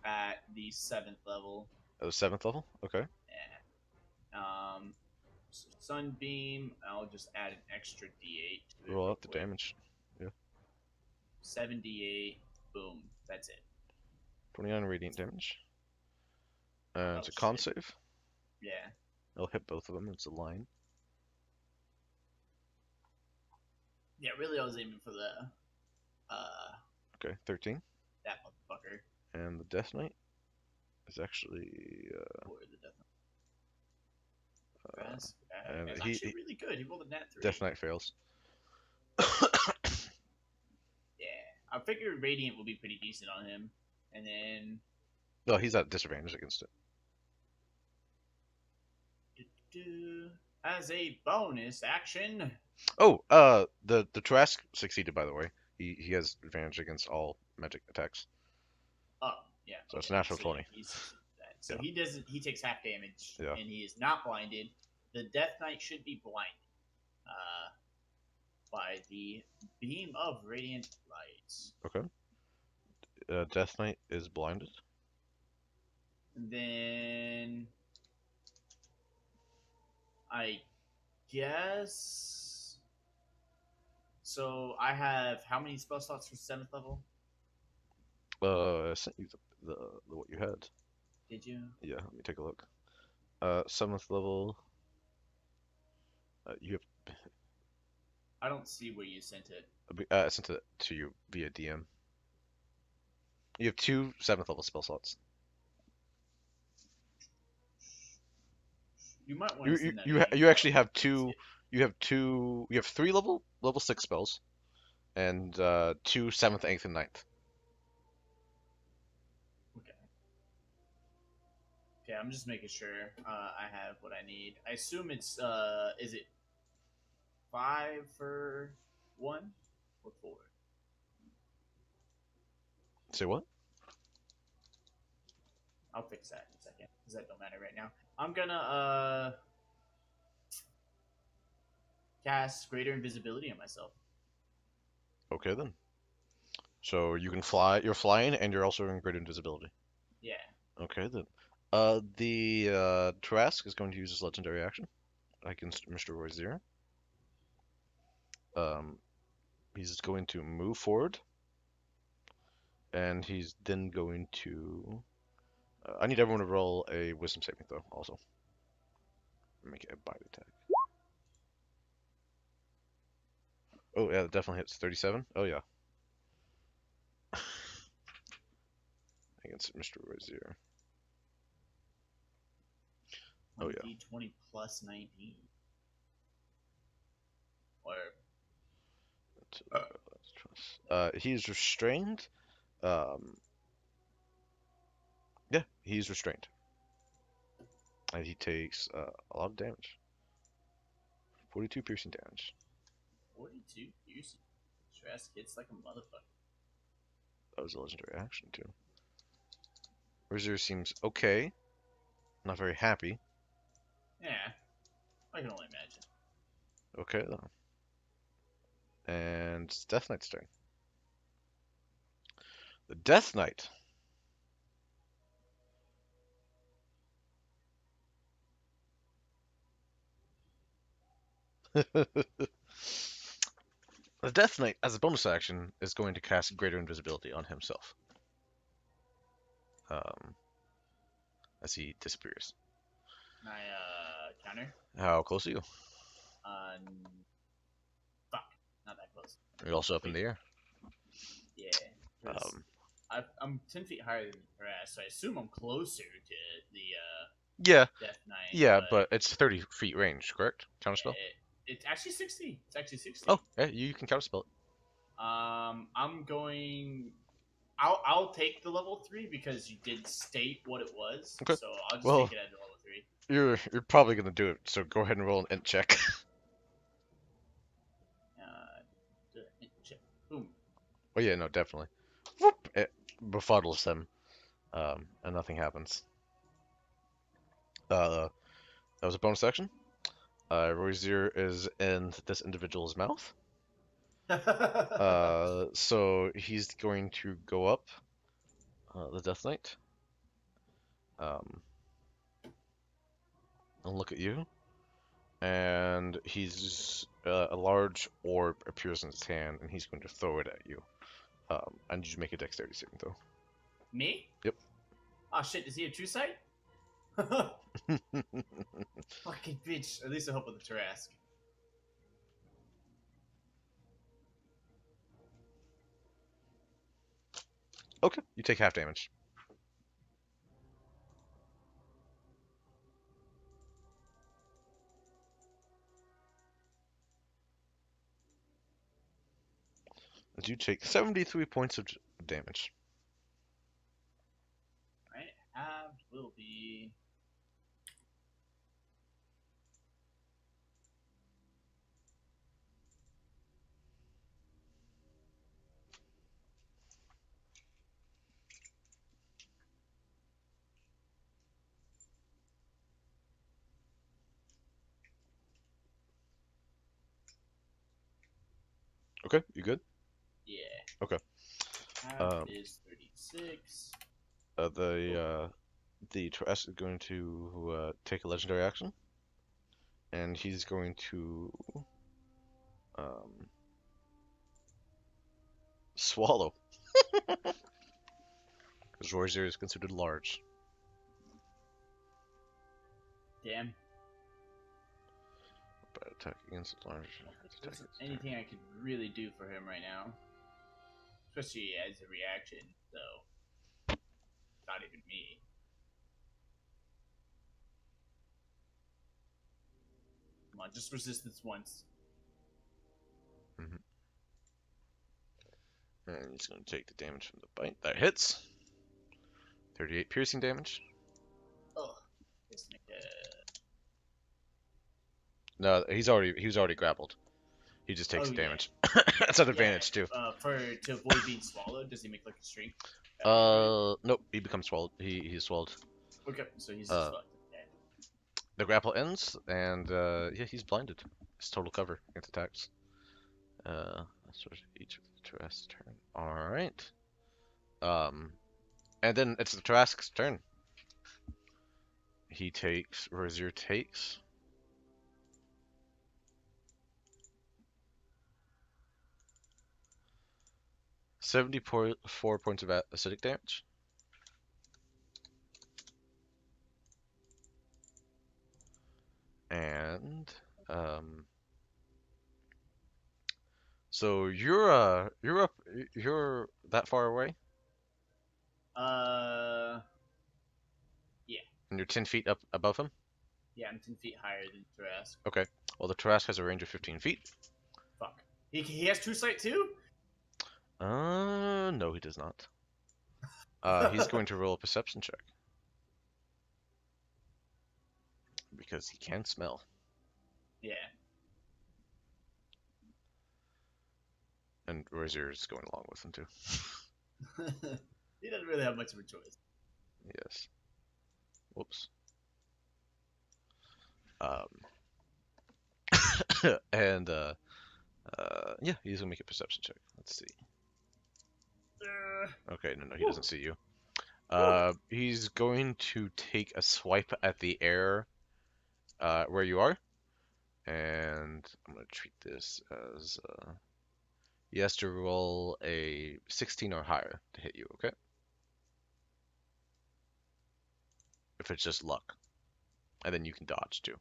at the 7th level. Oh, 7th level? Okay. Yeah. So Sunbeam. I'll just add an extra D8 to it. Roll Real out the quick. damage. Yeah. 7d8. Boom. That's it. 29 radiant damage. And Oh it's a con shit. save. Yeah. I'll hit both of them. It's a line. Yeah. Really, I was aiming for the Okay, 13. that motherfucker. And the Death Knight is actually Or the Death Knight. and It's he actually really good. He rolled a nat 3. Death Knight fails. Yeah, I figured Radiant will be pretty decent on him, and then No, he's at disadvantage against it. as a bonus action. Oh, the Trask succeeded, by the way. He has advantage against all magic attacks. Oh, yeah. So it's a natural so 20. Yeah, he's that. So Yeah. he doesn't. He takes half damage, Yeah. and he is not blinded. The Death Knight should be blinded by the beam of radiant light. Okay. Death Knight is blinded. And then I guess. So I have how many spell slots for 7th level? I sent you the what you had. Did you? Yeah, let me take a look. 7th level. You I don't see where you sent it. have I sent it to you via DM. You have 2 7th level spell slots. You might want to send that again. You actually have two. You have 3 level 6 spells, and 2 7th, 8th, and 9th. Okay. Okay, I'm just making sure I have what I need. I assume it's is it 5 for 1 or 4? Say what? I'll fix that in a second because that don't matter right now. I'm gonna cast greater invisibility on myself. Okay then. So you can fly. You're flying, and you're also in great invisibility. Yeah. Okay then. The Trask is going to use his legendary action against Mr. Rozier. Um, he's going to move forward, and he's then going to. I need everyone to roll a Wisdom saving throw, also. Make it a bite attack. Oh yeah, that definitely hits 37. Oh yeah, against Mr. Rozier. Oh yeah. 1d20 plus 19. Or He's restrained. Um, yeah, he's restrained, and he takes a lot of damage. 42 piercing damage. 42 piercing. Stress hits like a motherfucker. That was a legendary action too. Rozier seems okay. Not very happy. Yeah, I can only imagine. Okay though. And it's Death Knight's turn. The Death Knight. The Death Knight, as a bonus action, is going to cast Greater Invisibility on himself. Um, as he disappears. Can I counter? How close are you? Fuck, not that close. You're also up in the air. Yeah, because Um, I'm 10 feet higher than the grass, so I assume I'm closer to the yeah, Death Knight. yeah, but it's 30 feet range, correct? Counterspell? It's actually 60. It's actually 60. Oh, yeah, you can counterspell it. I'm going. I'll take the level 3 because you did state what it was, Okay. so I'll just Well, take it as a level 3. you're probably gonna do it, so go ahead and roll an int check. Check. Boom. Oh yeah, no, definitely. Whoop! It befuddles them, and nothing happens. That was a bonus action. Rozier is in this individual's mouth. So he's going to go up the Death Knight, and look at you. And he's a large orb appears in his hand, and he's going to throw it at you. And you make a dexterity saving throw. Me? Yep. Oh shit, does he have true sight? Fucking bitch. At least I hope with the Tarask. Okay, you take half damage. As you take 73 points of damage. Right? Half will be. Okay, you good? Yeah. Okay. Half is 36. The Trask is going to take a legendary action, and he's going to swallow. Because Rozier is considered large. Damn. But attack against large. There's anything I could really do for him right now. Especially as a reaction, though. Not even me. Come on, just resistance once. And he's going to take the damage from the bite. That hits. 38 piercing damage. Ugh. Just make a... No, he was already grappled. He just Oh takes yeah, damage. That's an yeah. advantage too. To avoid being swallowed, does he make like a strength after you do it? Nope. He becomes swallowed. He's swallowed. Okay, so he's just Uh, fucked. Yeah. the grapple ends, and yeah, he's blinded. It's total cover against attacks. That's sort of each of the Tarrasque's turn. All right. And then it's the Tarrasque's turn. Rosier takes 74 points of acidic damage. And so you're that far away, Uh, yeah, and you're 10 feet up above him. yeah. I'm 10 feet higher than Tarrasque. Okay. Well, the Tarrasque has a range of 15 feet. Fuck. He has true sight too. No, he does not. He's going to roll a perception check because he can smell. Yeah. And Razor's going along with him too. He doesn't really have much of a choice. Yes. Whoops. Um. And yeah, he's gonna make a perception check. Let's see. Okay, no, he doesn't see you. He's going to take a swipe at the air, where you are, and I'm gonna treat this as he has to roll a 16 or higher to hit you. Okay. If it's just luck, and then you can dodge too.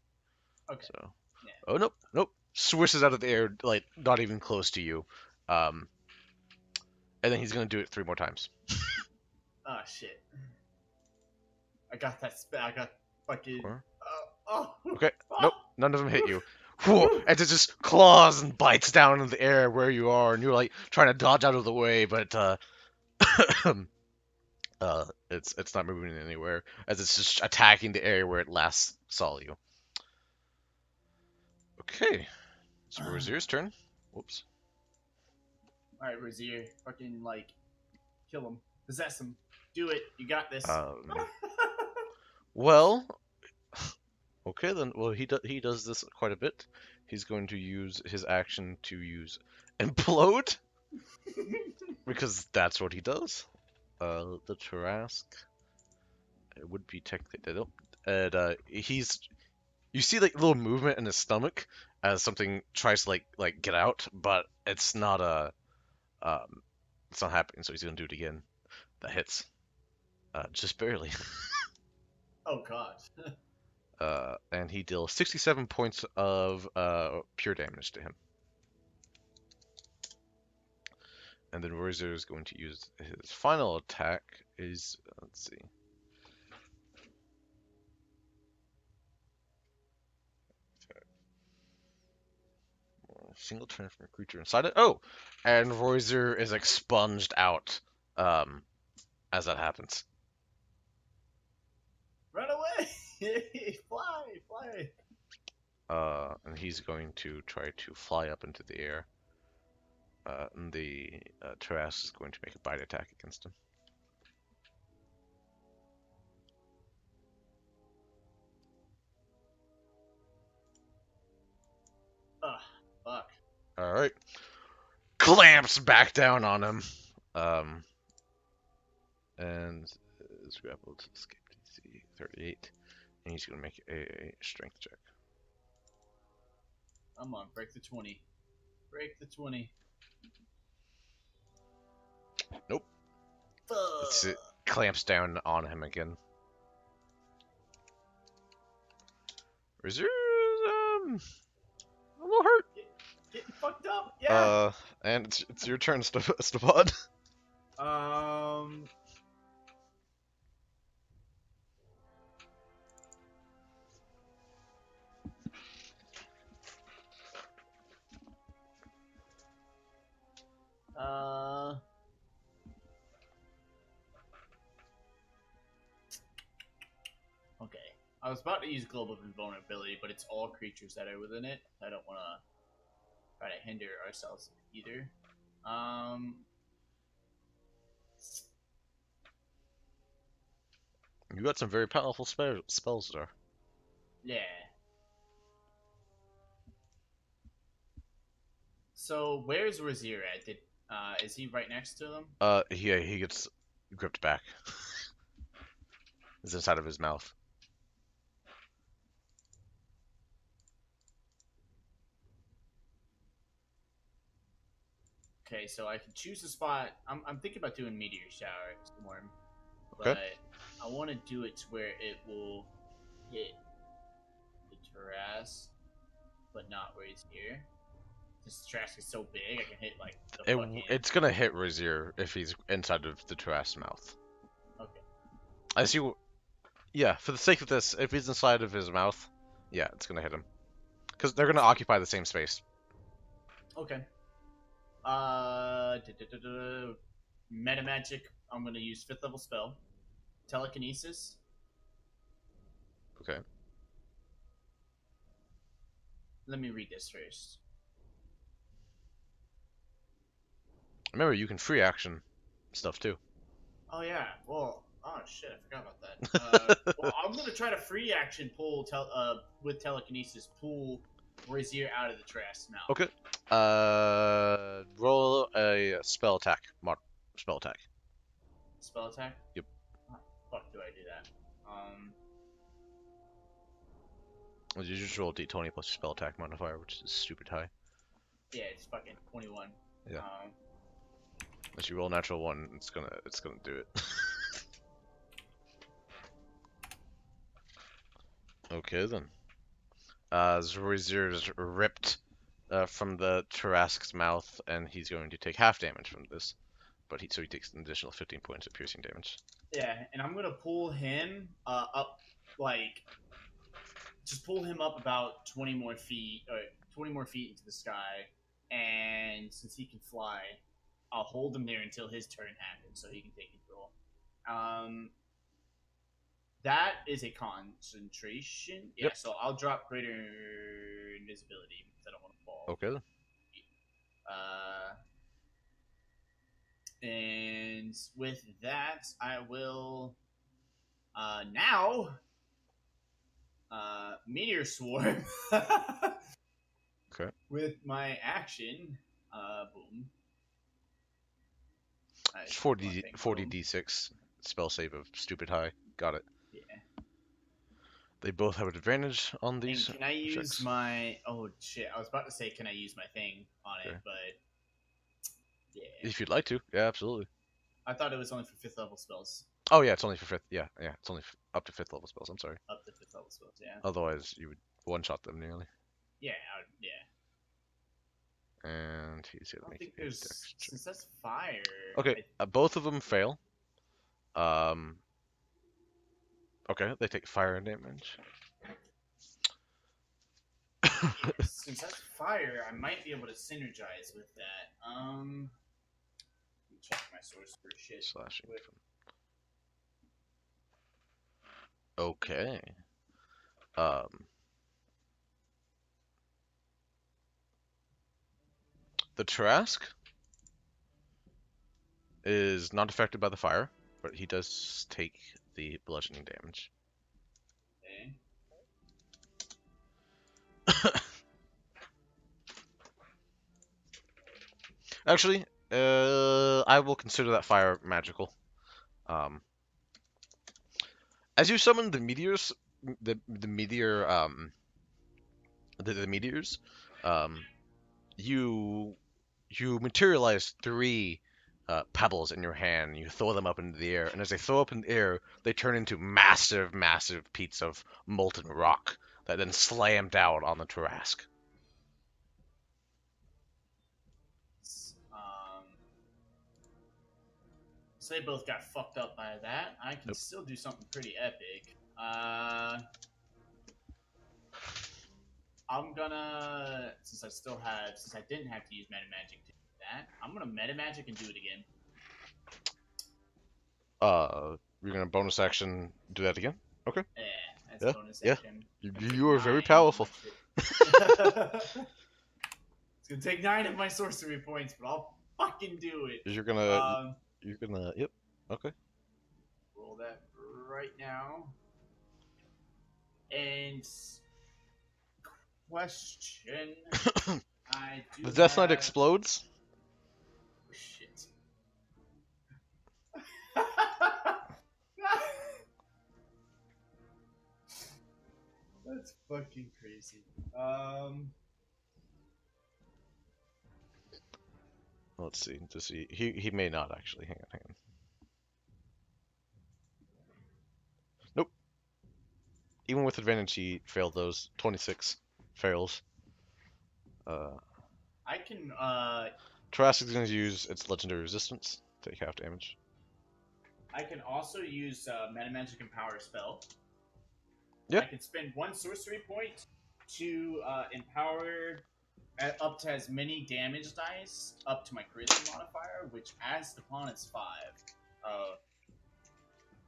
Okay. So, Yeah. oh nope, swishes out of the air, like not even close to you. And then he's gonna do it 3 more times. Oh shit. I got that spell. I got fucking. Four. Oh. Okay, nope, none of them hit you. Whoa, and it just claws and bites down in the air where you are, and you're like trying to dodge out of the way, but it's not moving anywhere as it's just attacking the area where it last saw you. Okay, so Razir's turn. Whoops. All right, Razier, fucking like, kill him, possess him, do it. You got this. Well, okay then. Well, he does this quite a bit. He's going to use his action to use implode because that's what he does. The Tarrasque, it would be technically dead. And you see like little movement in his stomach as something tries to like get out, but it's not it's not happening. So he's gonna do it again. That hits, just barely. Oh god. And he deals 67 points of pure damage to him. And then Razor is going to use his final attack. Let's see. Single turn from a creature inside it. Oh, and Roizer is expunged out as that happens. Run away! Fly! And he's going to try to fly up into the air. And the Tarrasque is going to make a bite attack against him. Ugh, fuck. All right. Clamps back down on him. And is grappled to escape DC 38. And he's going to make a strength check. Come on, break the 20. Break the 20. Nope. Fuck. It clamps down on him again. Reserve, a little hurt. Getting fucked up. Yeah. And it's your turn, Stapod. Okay. I was about to use Global Invulnerability, but it's all creatures that are within it. I don't want to. try to hinder ourselves either. You got some very powerful spells there. Yeah. So where's Razir at? Is he right next to them? He gets gripped back. It's inside of his mouth. Okay, so I can choose a spot. I'm thinking about doing Meteor Shower Storm, Okay. but I want to do it to where it will hit the Tarrasque, but not where he's here. This Tarrasque is so big, I can hit like the fucking. It's gonna hit Razir if he's inside of the Tarrasque's mouth. Okay. As you, yeah, for the sake of this, if he's inside of his mouth, yeah, it's gonna hit him. Because they're gonna occupy the same space. Okay. Meta Magic. I'm gonna use 5th level spell. Telekinesis. Okay. Let me read this first. Remember, you can free action stuff too. Oh yeah. Well. Oh shit! I forgot about that. Well, I'm gonna try to free action pull with telekinesis pull Razir out of the Tarrasque now. Okay. Roll a spell attack. Spell attack. Spell attack. Yep. How the fuck do I do that? You just roll d20 plus your spell attack modifier, which is stupid high. Yeah, it's fucking 21. Yeah. As you roll a natural one, it's gonna do it. Okay then. Razir is ripped from the Tarrasque's mouth, and he's going to take half damage from this. But he takes an additional 15 points of piercing damage. Yeah, and I'm gonna pull him up, like, just pull him up about 20 more feet into the sky, and since he can fly, I'll hold him there until his turn happens, so he can take control. That is a concentration. Yeah, Yep. so I'll drop greater invisibility because I don't want to fall. Okay. And with that, I will now Meteor Swarm. Okay. With my action, boom. It's 40d6 spell save of stupid high. Got it. Yeah. They both have an advantage on these. And can I use checks. my? Oh shit! I was about to say, can I use my thing on Okay. it? But yeah. If you'd like to, yeah, absolutely. I thought it was only for 5th level spells. Oh yeah, it's only for 5th. Yeah, it's only up to 5th level spells. I'm sorry. Up to 5th level spells, yeah. Otherwise, you would one-shot them nearly. Yeah, yeah. And he's I gonna don't make think a there's dex check. since that's fire. Okay, both of them fail. Okay, they take fire damage. Since that's fire, I might be able to synergize with that. Let me check my source for shit. Slashing. Okay. The Tarrasque is not affected by the fire, but he does take the bludgeoning damage. Okay. Actually, I will consider that fire magical. As you summon the meteors, the meteors, you materialize 3 pebbles in your hand. You throw them up into the air, and as they throw up in the air, they turn into massive, massive peats of molten rock that then slam down on the Tarrasque. So they both got fucked up by that. I can still do something pretty epic. I'm gonna, since I didn't have to use meta magic to do that, I'm gonna meta magic and do it again. You're gonna bonus action do that again? Okay. Yeah, that's bonus action. You are very powerful. It's gonna take 9 of my sorcery points, but I'll fucking do it. You're gonna. Um, You're gonna. Yep. Okay. roll that right now. And question, I do The Death Knight have... explodes. Oh, shit. That's fucking crazy. Let's see. To see. He may not actually. Hang on. Nope. Even with advantage, he failed those. 26 fails. I can Tarrasque is going to use its legendary resistance. Take half damage. I can also use Meta Magic Empower spell. Yeah. I can spend 1 sorcery point to empower up to as many damage dice up to my charisma modifier, which adds to opponent's 5.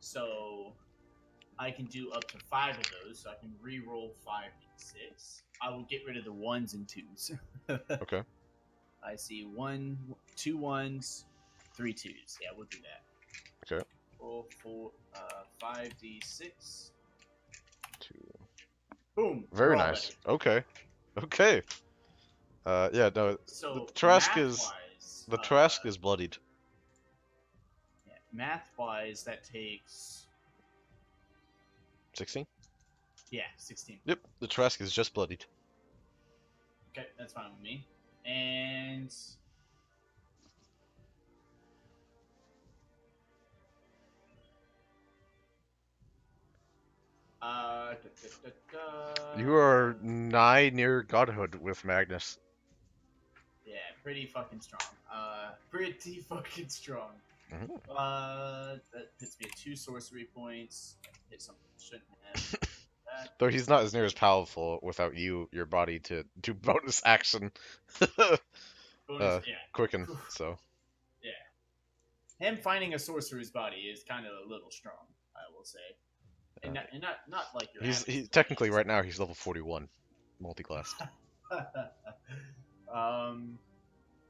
So I can do up to 5 of those, so I can re-roll 5d6. I will get rid of the 1s and 2s. Okay. I see 2 1s, 3 2s. Yeah, we'll do that. Okay. Roll 5d6. 2. Boom. Very we're all nice. better. Okay. Okay. Yeah. No. So The Tarrasque math-wise, is bloodied. yeah, math-wise, that takes 16. 16. Yep. The Tarrasque is just bloodied. Okay, that's fine with me. And You are nigh near godhood with Magnus. yeah, pretty fucking strong. Pretty fucking strong. Mhm. That hits me at 2 sorcery points. Hit something I shouldn't have. That. Though he's not as near as powerful without your body to do bonus action. Bonus, yeah. Quicken. So. Yeah. Him finding a sorcerer's body is kind of a little strong, I will say. And not like your He's technically right now he's level 41, multi-class.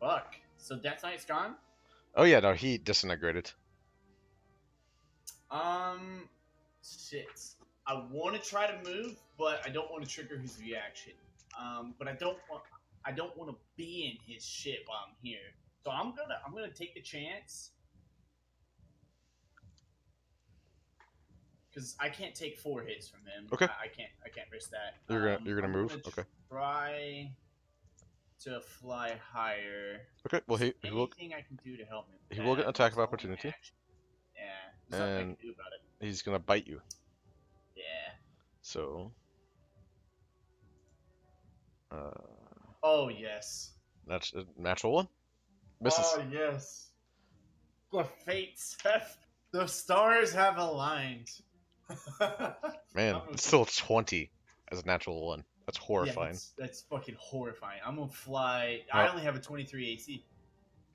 Fuck. So Death Knight's gone? Oh yeah, no, he disintegrated. Shit. I want to try to move, but I don't want to trigger his reaction. But I don't want to be in his shit while I'm here. So I'm gonna take the chance. Because I can't take 4 hits from him. Okay. I can't risk that. You're gonna move. Okay. Try to fly higher. Okay. Well, he will anything I can do to help me. he will get an attack of opportunity. Yeah. There's nothing I And can do about it. he's gonna bite you. Yeah. So. Oh yes. That's a natural one. Misses. Oh yes. The fates have, the stars have aligned. Man, it's still 20 as a natural one. That's horrifying. Yeah, that's fucking horrifying. I'm gonna fly. Oh. I only have a 23 AC.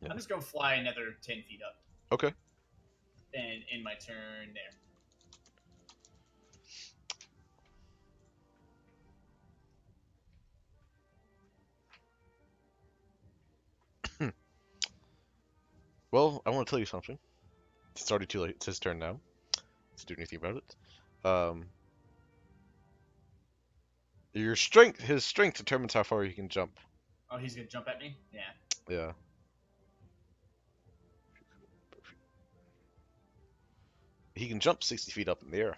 Yeah. I'm just gonna fly another 10 feet up. Okay. And in my turn there. Well, I want to tell you something. It's already too late. It's his turn now. Let's do anything about it. His strength determines how far he can jump. Oh, he's gonna jump at me? Yeah. Yeah. He can jump 60 feet up in the air.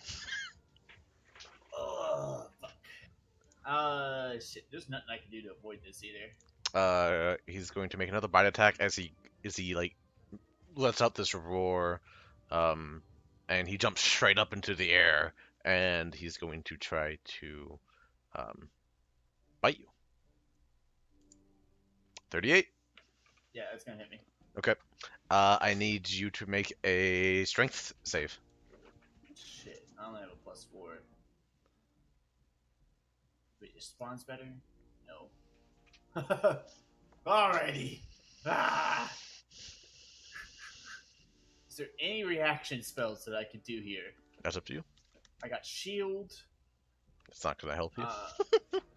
Oh, fuck. Shit. There's nothing I can do to avoid this either. He's going to make another bite attack as he like lets out this roar, and he jumps straight up into the air, and he's going to try to bite you. 38. Yeah, that's gonna hit me. Okay. I need you to make a strength save. Shit, I only have a +4. Wait, it spawns better? No. Alrighty. Ah! Is there any reaction spells that I could do here? That's up to you. I got shield. It's not gonna help you.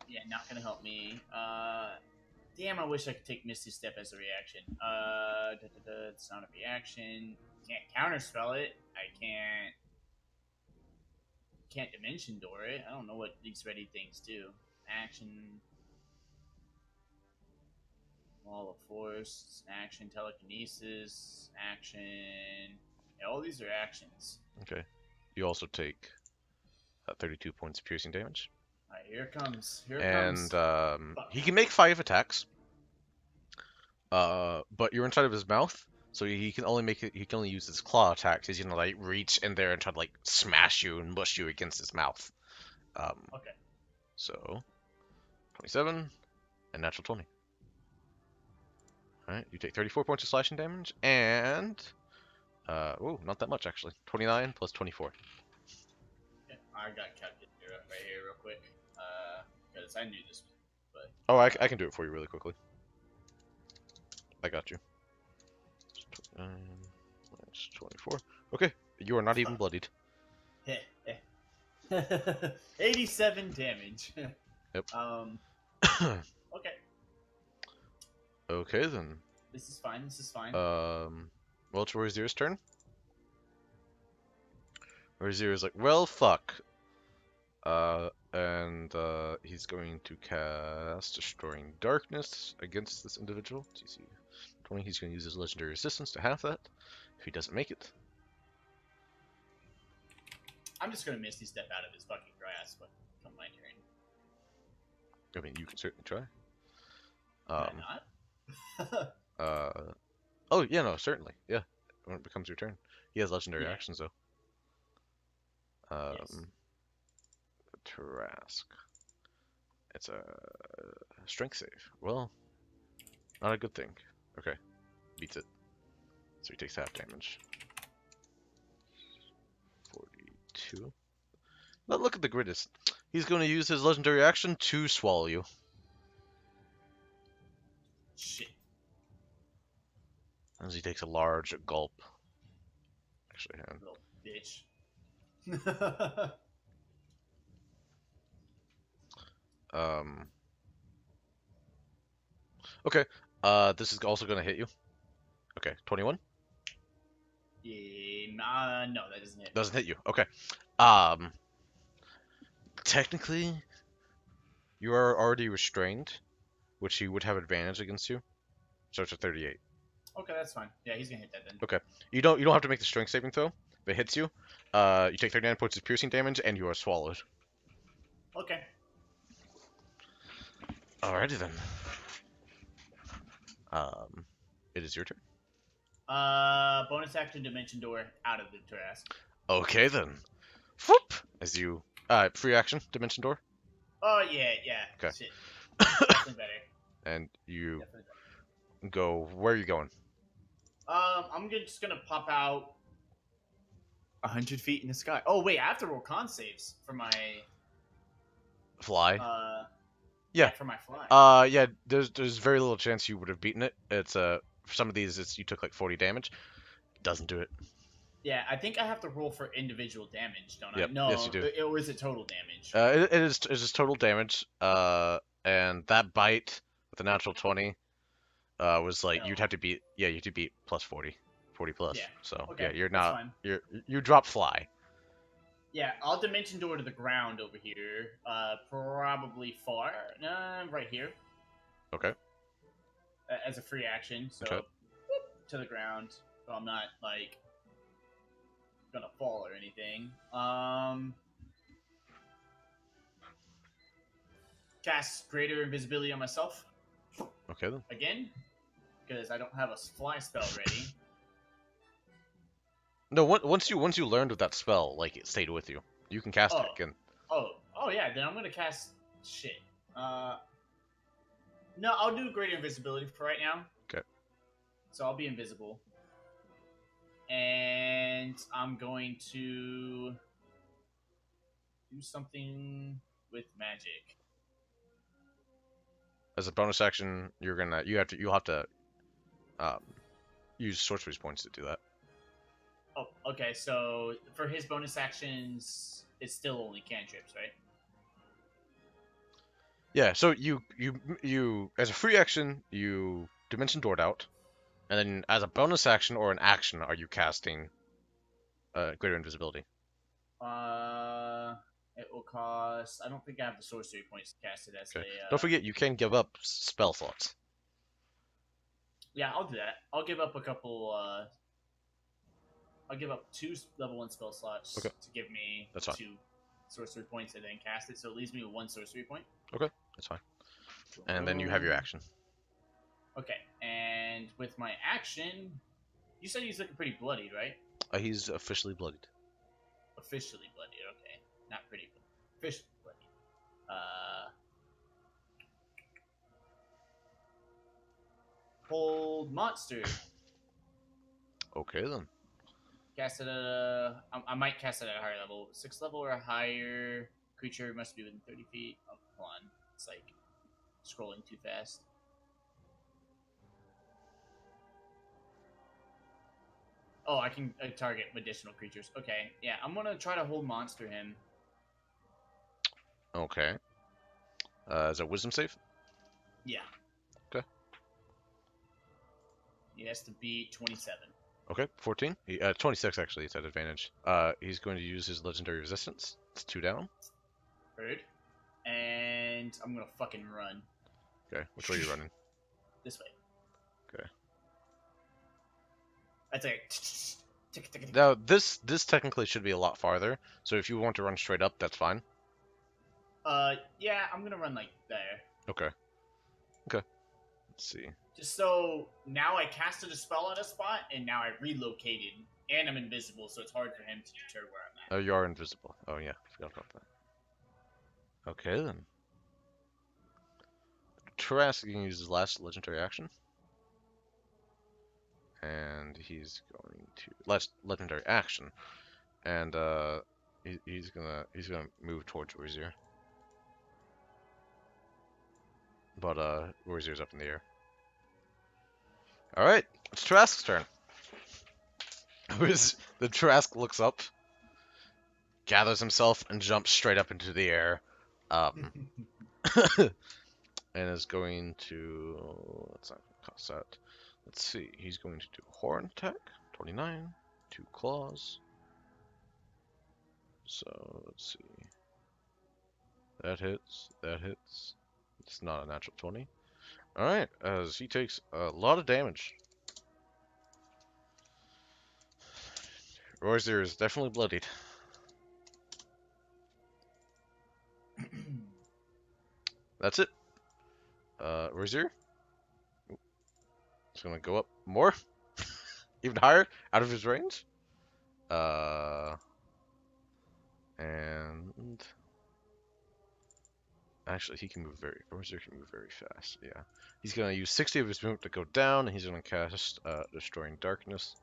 Yeah, not gonna help me. Damn, I wish I could take Misty Step as a reaction. It's not a reaction. Can't counterspell it. I can't Dimension Door it. I don't know what these ready things do. Action. Wall of Force. Action. Telekinesis. Action. Yeah, all these are actions. Okay. You also take 32 points of piercing damage. Alright, here it comes. Here it And comes. he can make 5 attacks. But you're inside of his mouth, so he can only use his claw attacks. He's gonna like reach in there and try to like smash you and mush you against his mouth. Okay. So 27 and natural 20. Alright, you take 34 points of slashing damage and oh, not that much actually. 29 plus 24. Yeah, I got calculator up right here real quick. Because I knew this, but Oh, I can do it for you really quickly. I got you. 24. Okay, you are not even bloodied. 87 damage. Yep. Okay. Okay then. This is fine. This is fine. Well, it's Royzir's turn. Royzir is like, well, fuck. And he's going to cast Destroying Darkness against this individual. DC 20. He's going to use his legendary resistance to half that. If he doesn't make it, I'm just gonna Misty Step out of his fucking grass, but come my turn. I mean, you can certainly try. Can I not? Oh yeah, no, certainly, yeah. When it becomes your turn, he has legendary actions though. Yes. Trask. It's a strength save. Well, not a good thing. Okay, beats it. So he takes half damage. 42. But look at the greatest. He's going to use his legendary action to swallow you. Shit. As he takes a large gulp. Actually, hang on. Little bitch. Okay. This is also going to hit you. Okay, 21. Yeah, no, that doesn't hit. Doesn't hit you. Okay. Technically, you are already restrained, which he would have advantage against you. So it's a 38. Okay, that's fine. Yeah, he's gonna hit that then. Okay. You don't have to make the strength saving throw. If it hits you, you take 39 points of piercing damage and you are swallowed. Okay. Alrighty then. It is your turn. Bonus action Dimension Door out of the Trask. Okay then. Whoop! As you free action Dimension Door. Oh yeah. Okay. Shit. Definitely better. And you Definitely better. go. Where are you going? I'm just gonna pop out 100 feet in the sky. Oh wait, I have to roll con saves for my Fly. yeah, for my fly. Yeah. There's very little chance you would have beaten it. It's for some of these, you took like 40 damage. Doesn't do it. Yeah, I think I have to roll for individual damage, don't Yep. I? No, Yes, you do. Or is it total damage? It is just total damage. And that bite with a natural 20, was like you'd have to beat. Yeah, you have to beat plus 40 plus. Yeah. So Okay, yeah, you're that's not. fine. You drop fly. Yeah, I'll Dimension Door to the ground over here. Probably far. Right here. Okay. As a free action, so Okay. whoop, to the ground. So I'm not like gonna fall or anything. Cast Greater Invisibility on myself Okay then. again because I don't have a fly spell ready. No, once you learned of that spell, like it stayed with you. You can cast it again. Oh yeah. Then I'm gonna cast shit. No, I'll do Greater Invisibility for right now. Okay. So I'll be invisible. And I'm going to do something with magic. As a bonus action, you'll have to use sorcery's points to do that. Oh, okay. So for his bonus actions, it's still only cantrips, right? Yeah, so you as a free action, you Dimension Doored out, and then as a bonus action or an action, are you casting Greater Invisibility? Uh, it will cost. I don't think I have the sorcery points to cast it as a. Okay. Don't forget, you can give up spell slots. Yeah, I'll do that. I'll give up a couple. I'll give up 2 level 1 spell slots Okay, to give me that's fine. 2 sorcery points and then cast it. So it leaves me with 1 sorcery point. Okay, that's fine. And then you have your Boom. action. Okay, and with my action, you said he's looking pretty bloody, right? He's officially bloodied. Officially bloody. Okay, not pretty, but officially bloody. Hold monster. Okay then. Cast it at a. I might cast it at a higher level. 6th level or higher. Creature must be within 30 feet. Oh, hold on. It's like scrolling too fast. Oh, I can target additional creatures. Okay, yeah, I'm gonna try to hold monster him. Okay. Is that wisdom save? Yeah. Okay. He has to beat 27. Okay, 14. 26 actually, it's at advantage. He's going to use his legendary resistance. It's 2 down. Heard. And I'm gonna fucking run. Okay, which way are you running? This way. Okay. That's like. Now, this technically should be a lot farther, so if you want to run straight up, that's fine. Yeah, I'm gonna run like there. Okay. Okay. Let's see. Just so now I casted a spell at a spot, and now I relocated, and I'm invisible, so it's hard for him to deter where I'm at. Oh, you are invisible. Oh, yeah, forgot about that. Okay, then. Trask can use his last legendary action. And he's going to last legendary action. And he's gonna move towards Wizir. But Wizir's up in the air. Alright, it's Trask's turn. The Trask looks up, gathers himself, and jumps straight up into the air. And is going to. Let's not cost that. Let's see. He's going to do horn attack. 29. 2 claws. So let's see. That hits. That hits. It's not a natural 20. Alright, as he takes a lot of damage. Royzer is definitely bloodied. That's it. Royzer. He's gonna go up more. Even higher. Out of his range. And actually, he can move Royzer can move very fast. Yeah. He's gonna use 60 of his movement to go down, and he's gonna cast Destroying Darkness.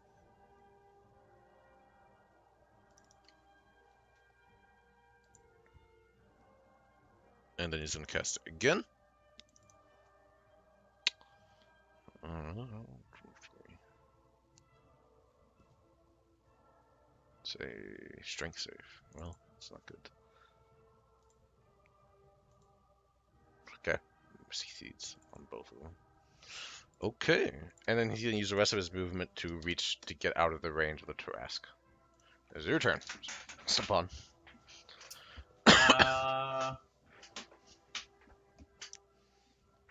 And then he's gonna cast it again. It's a strength save. Well, it's not good. Okay, succeeds on both of them. Okay, and then he's gonna use the rest of his movement to reach to get out of the range of the Trask. It's your turn, Stefan.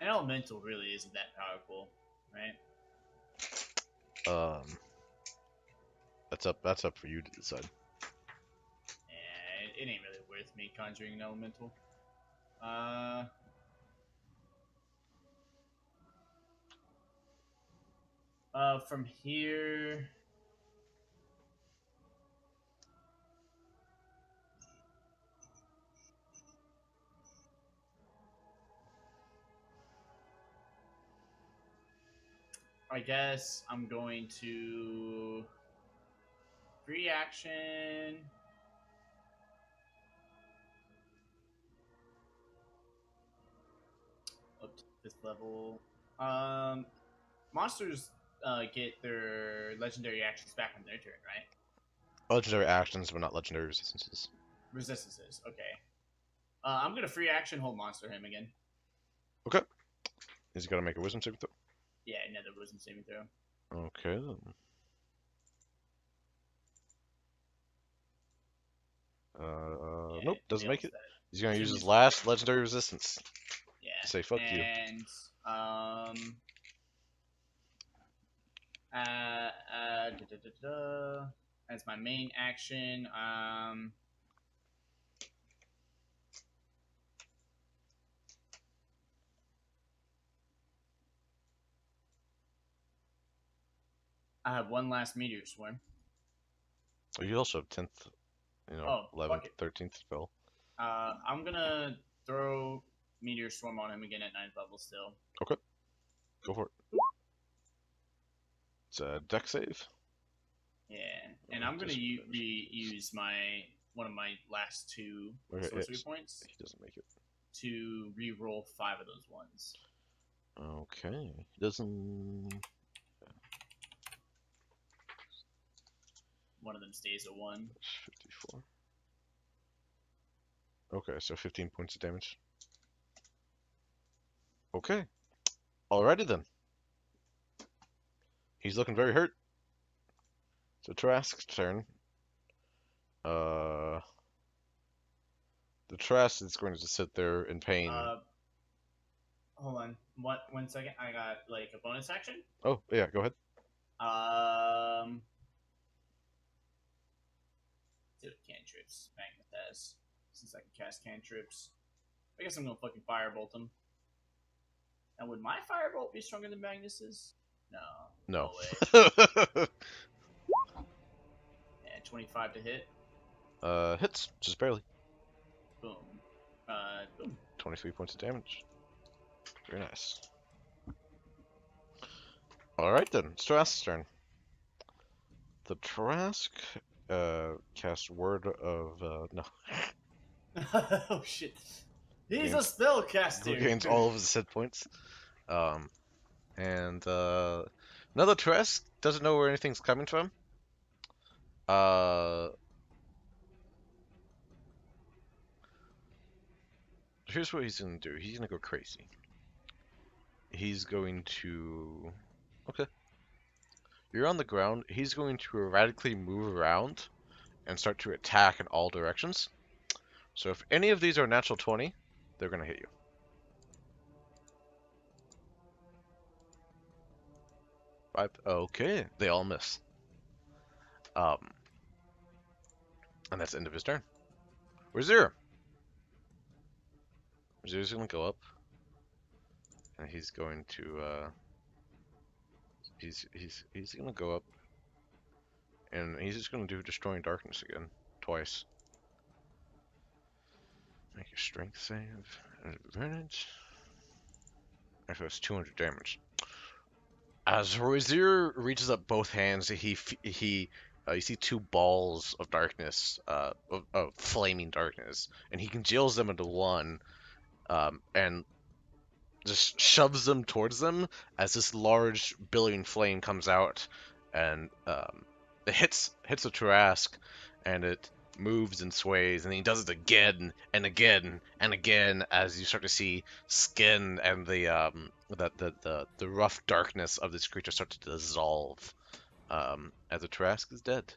An elemental really isn't that powerful, right? That's up for you to decide. Yeah, it ain't really worth me conjuring an elemental. From here. I guess I'm going to free action. Up to 5th level. Monsters get their legendary actions back on their turn, right? Legendary actions, but not legendary resistances. Resistances. Okay. I'm gonna free action hold monster him again. Okay. He's got to make a wisdom saving throw. Yeah, another wisdom saving throw. Okay then. Yeah, Nope, doesn't make fails it. that. He's gonna use Assume his it's last legendary resistance to say yeah, fuck you. and as my main action, I have one last meteor swarm. You also have 10th, Oh, 11th, fuck it. 13th spell. I'm gonna throw meteor swarm on him again at 9th level still. Okay, go for it. It's a deck save. Yeah, and I'm gonna Disadvantage. reuse my one of my last two Okay, sorcery points he doesn't make it. to re-roll 5 of those ones. Okay, he doesn't. One of them stays a 1. 54. Okay, so 15 points of damage. Okay, alrighty then. He's looking very hurt. So Trask's turn. Uh, the Trask is going to just sit there in pain. Hold on. One second. I got like a bonus action. Oh yeah, go ahead. See what cantrips Magnet has. Since I can cast cantrips, I guess I'm gonna fucking firebolt him. Now, would my firebolt be stronger than Magnus's? No. No. Way. Yeah, 25 to hit. Hits just barely. Boom. Boom. 23 points of damage. Very nice. Alright then, it's Trask's turn. The Trask casts Word of no. Oh shit. He's a spellcaster. Regains all of his hit points. And now the Trask doesn't know where anything's coming from. Here's what he's gonna do. He's gonna go crazy. He's going to. Okay. You're on the ground. He's going to erratically move around and start to attack in all directions. So if any of these are natural 20, they're gonna hit you. Five. Okay, they all miss. Um, and that's the end of his turn. Where's Zero? Zero's gonna go up, and he's going to he's gonna go up, and he's just gonna do Destroying Darkness again, twice. Make a Strength save and advantage. Actually, that's 200 damage. As Rozier reaches up both hands, you see two balls of darkness, of flaming darkness, and he congeals them into one, and just shoves them towards them as this large billowing flame comes out, and it hits a Trask, and it moves and sways, and he does it again and again and again as you start to see skin and the rough darkness of this creature start to dissolve, as the Trask is dead,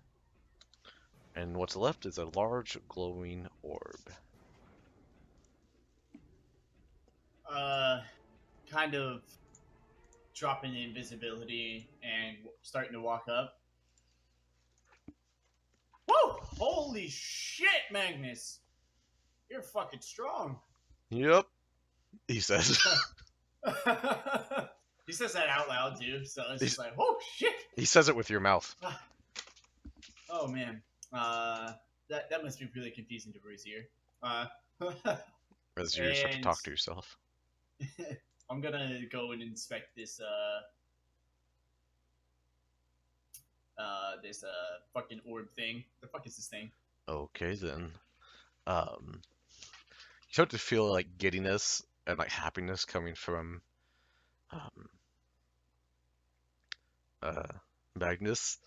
and what's left is a large glowing orb. Kind of dropping the invisibility and starting to walk up. Whoa! Holy shit, Magnus! You're fucking strong. Yep, he says. He says that out loud too, so it's just like, oh shit! He says it with your mouth. Oh man, that must be really confusing to Brazier. As you start to talk to yourself. I'm gonna go and inspect this fucking orb thing. The fuck is this thing? Okay then. You start to feel like giddiness and like happiness coming from uh Magnus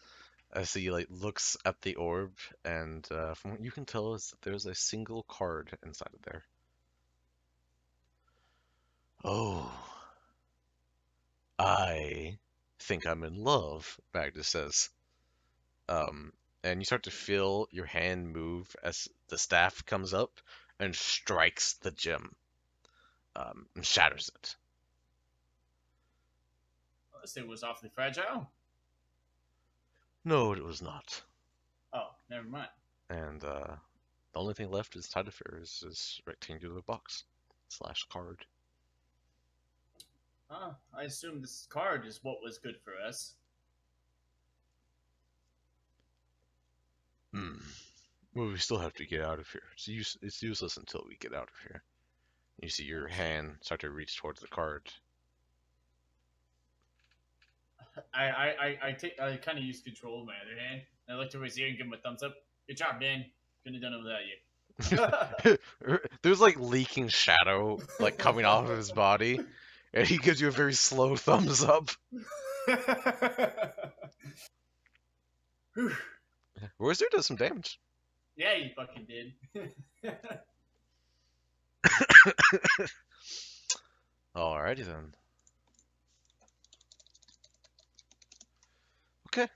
as he like looks at the orb, and from what you can tell is that there's a single card inside of there. Oh, I think I'm in love, Magnus says. Um, and you start to feel your hand move as the staff comes up and strikes the gem, and shatters it. This thing was awfully fragile. No, it was not. Oh, never mind. And the only thing left is Tidefair's is rectangular box slash card. I assume this card is what was good for us. Hmm. Well, we still have to get out of here. It's useless until we get out of here. You see your hand start to reach towards the card. I kind of use control of my other hand. And I look to his ear and give him a thumbs up. Good job, Dan. Couldn't have done it without you. There's like leaking shadow like coming off of his body, and he gives you a very slow thumbs up. Wizard does some damage. Yeah, you fucking did. Alrighty then. Okay.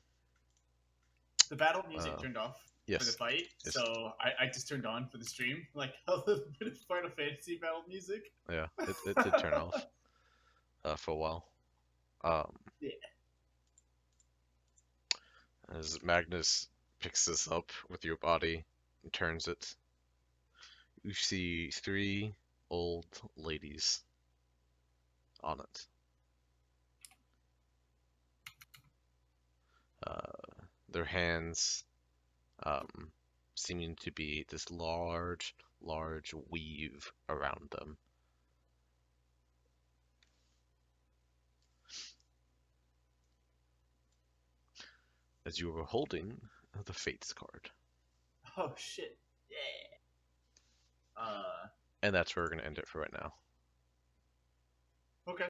The battle music turned off for the Yes. fight, Yes. so I just turned on for the stream, like a little bit of Final Fantasy battle music. Yeah, it did turn off for a while. Yeah. As Magnus picks this up with your body and turns it, you see three old ladies on it. Their hands seeming to be this large weave around them. As you were holding the Fates card. Oh shit. Yeah. And that's where we're going to end it for right now. Okay.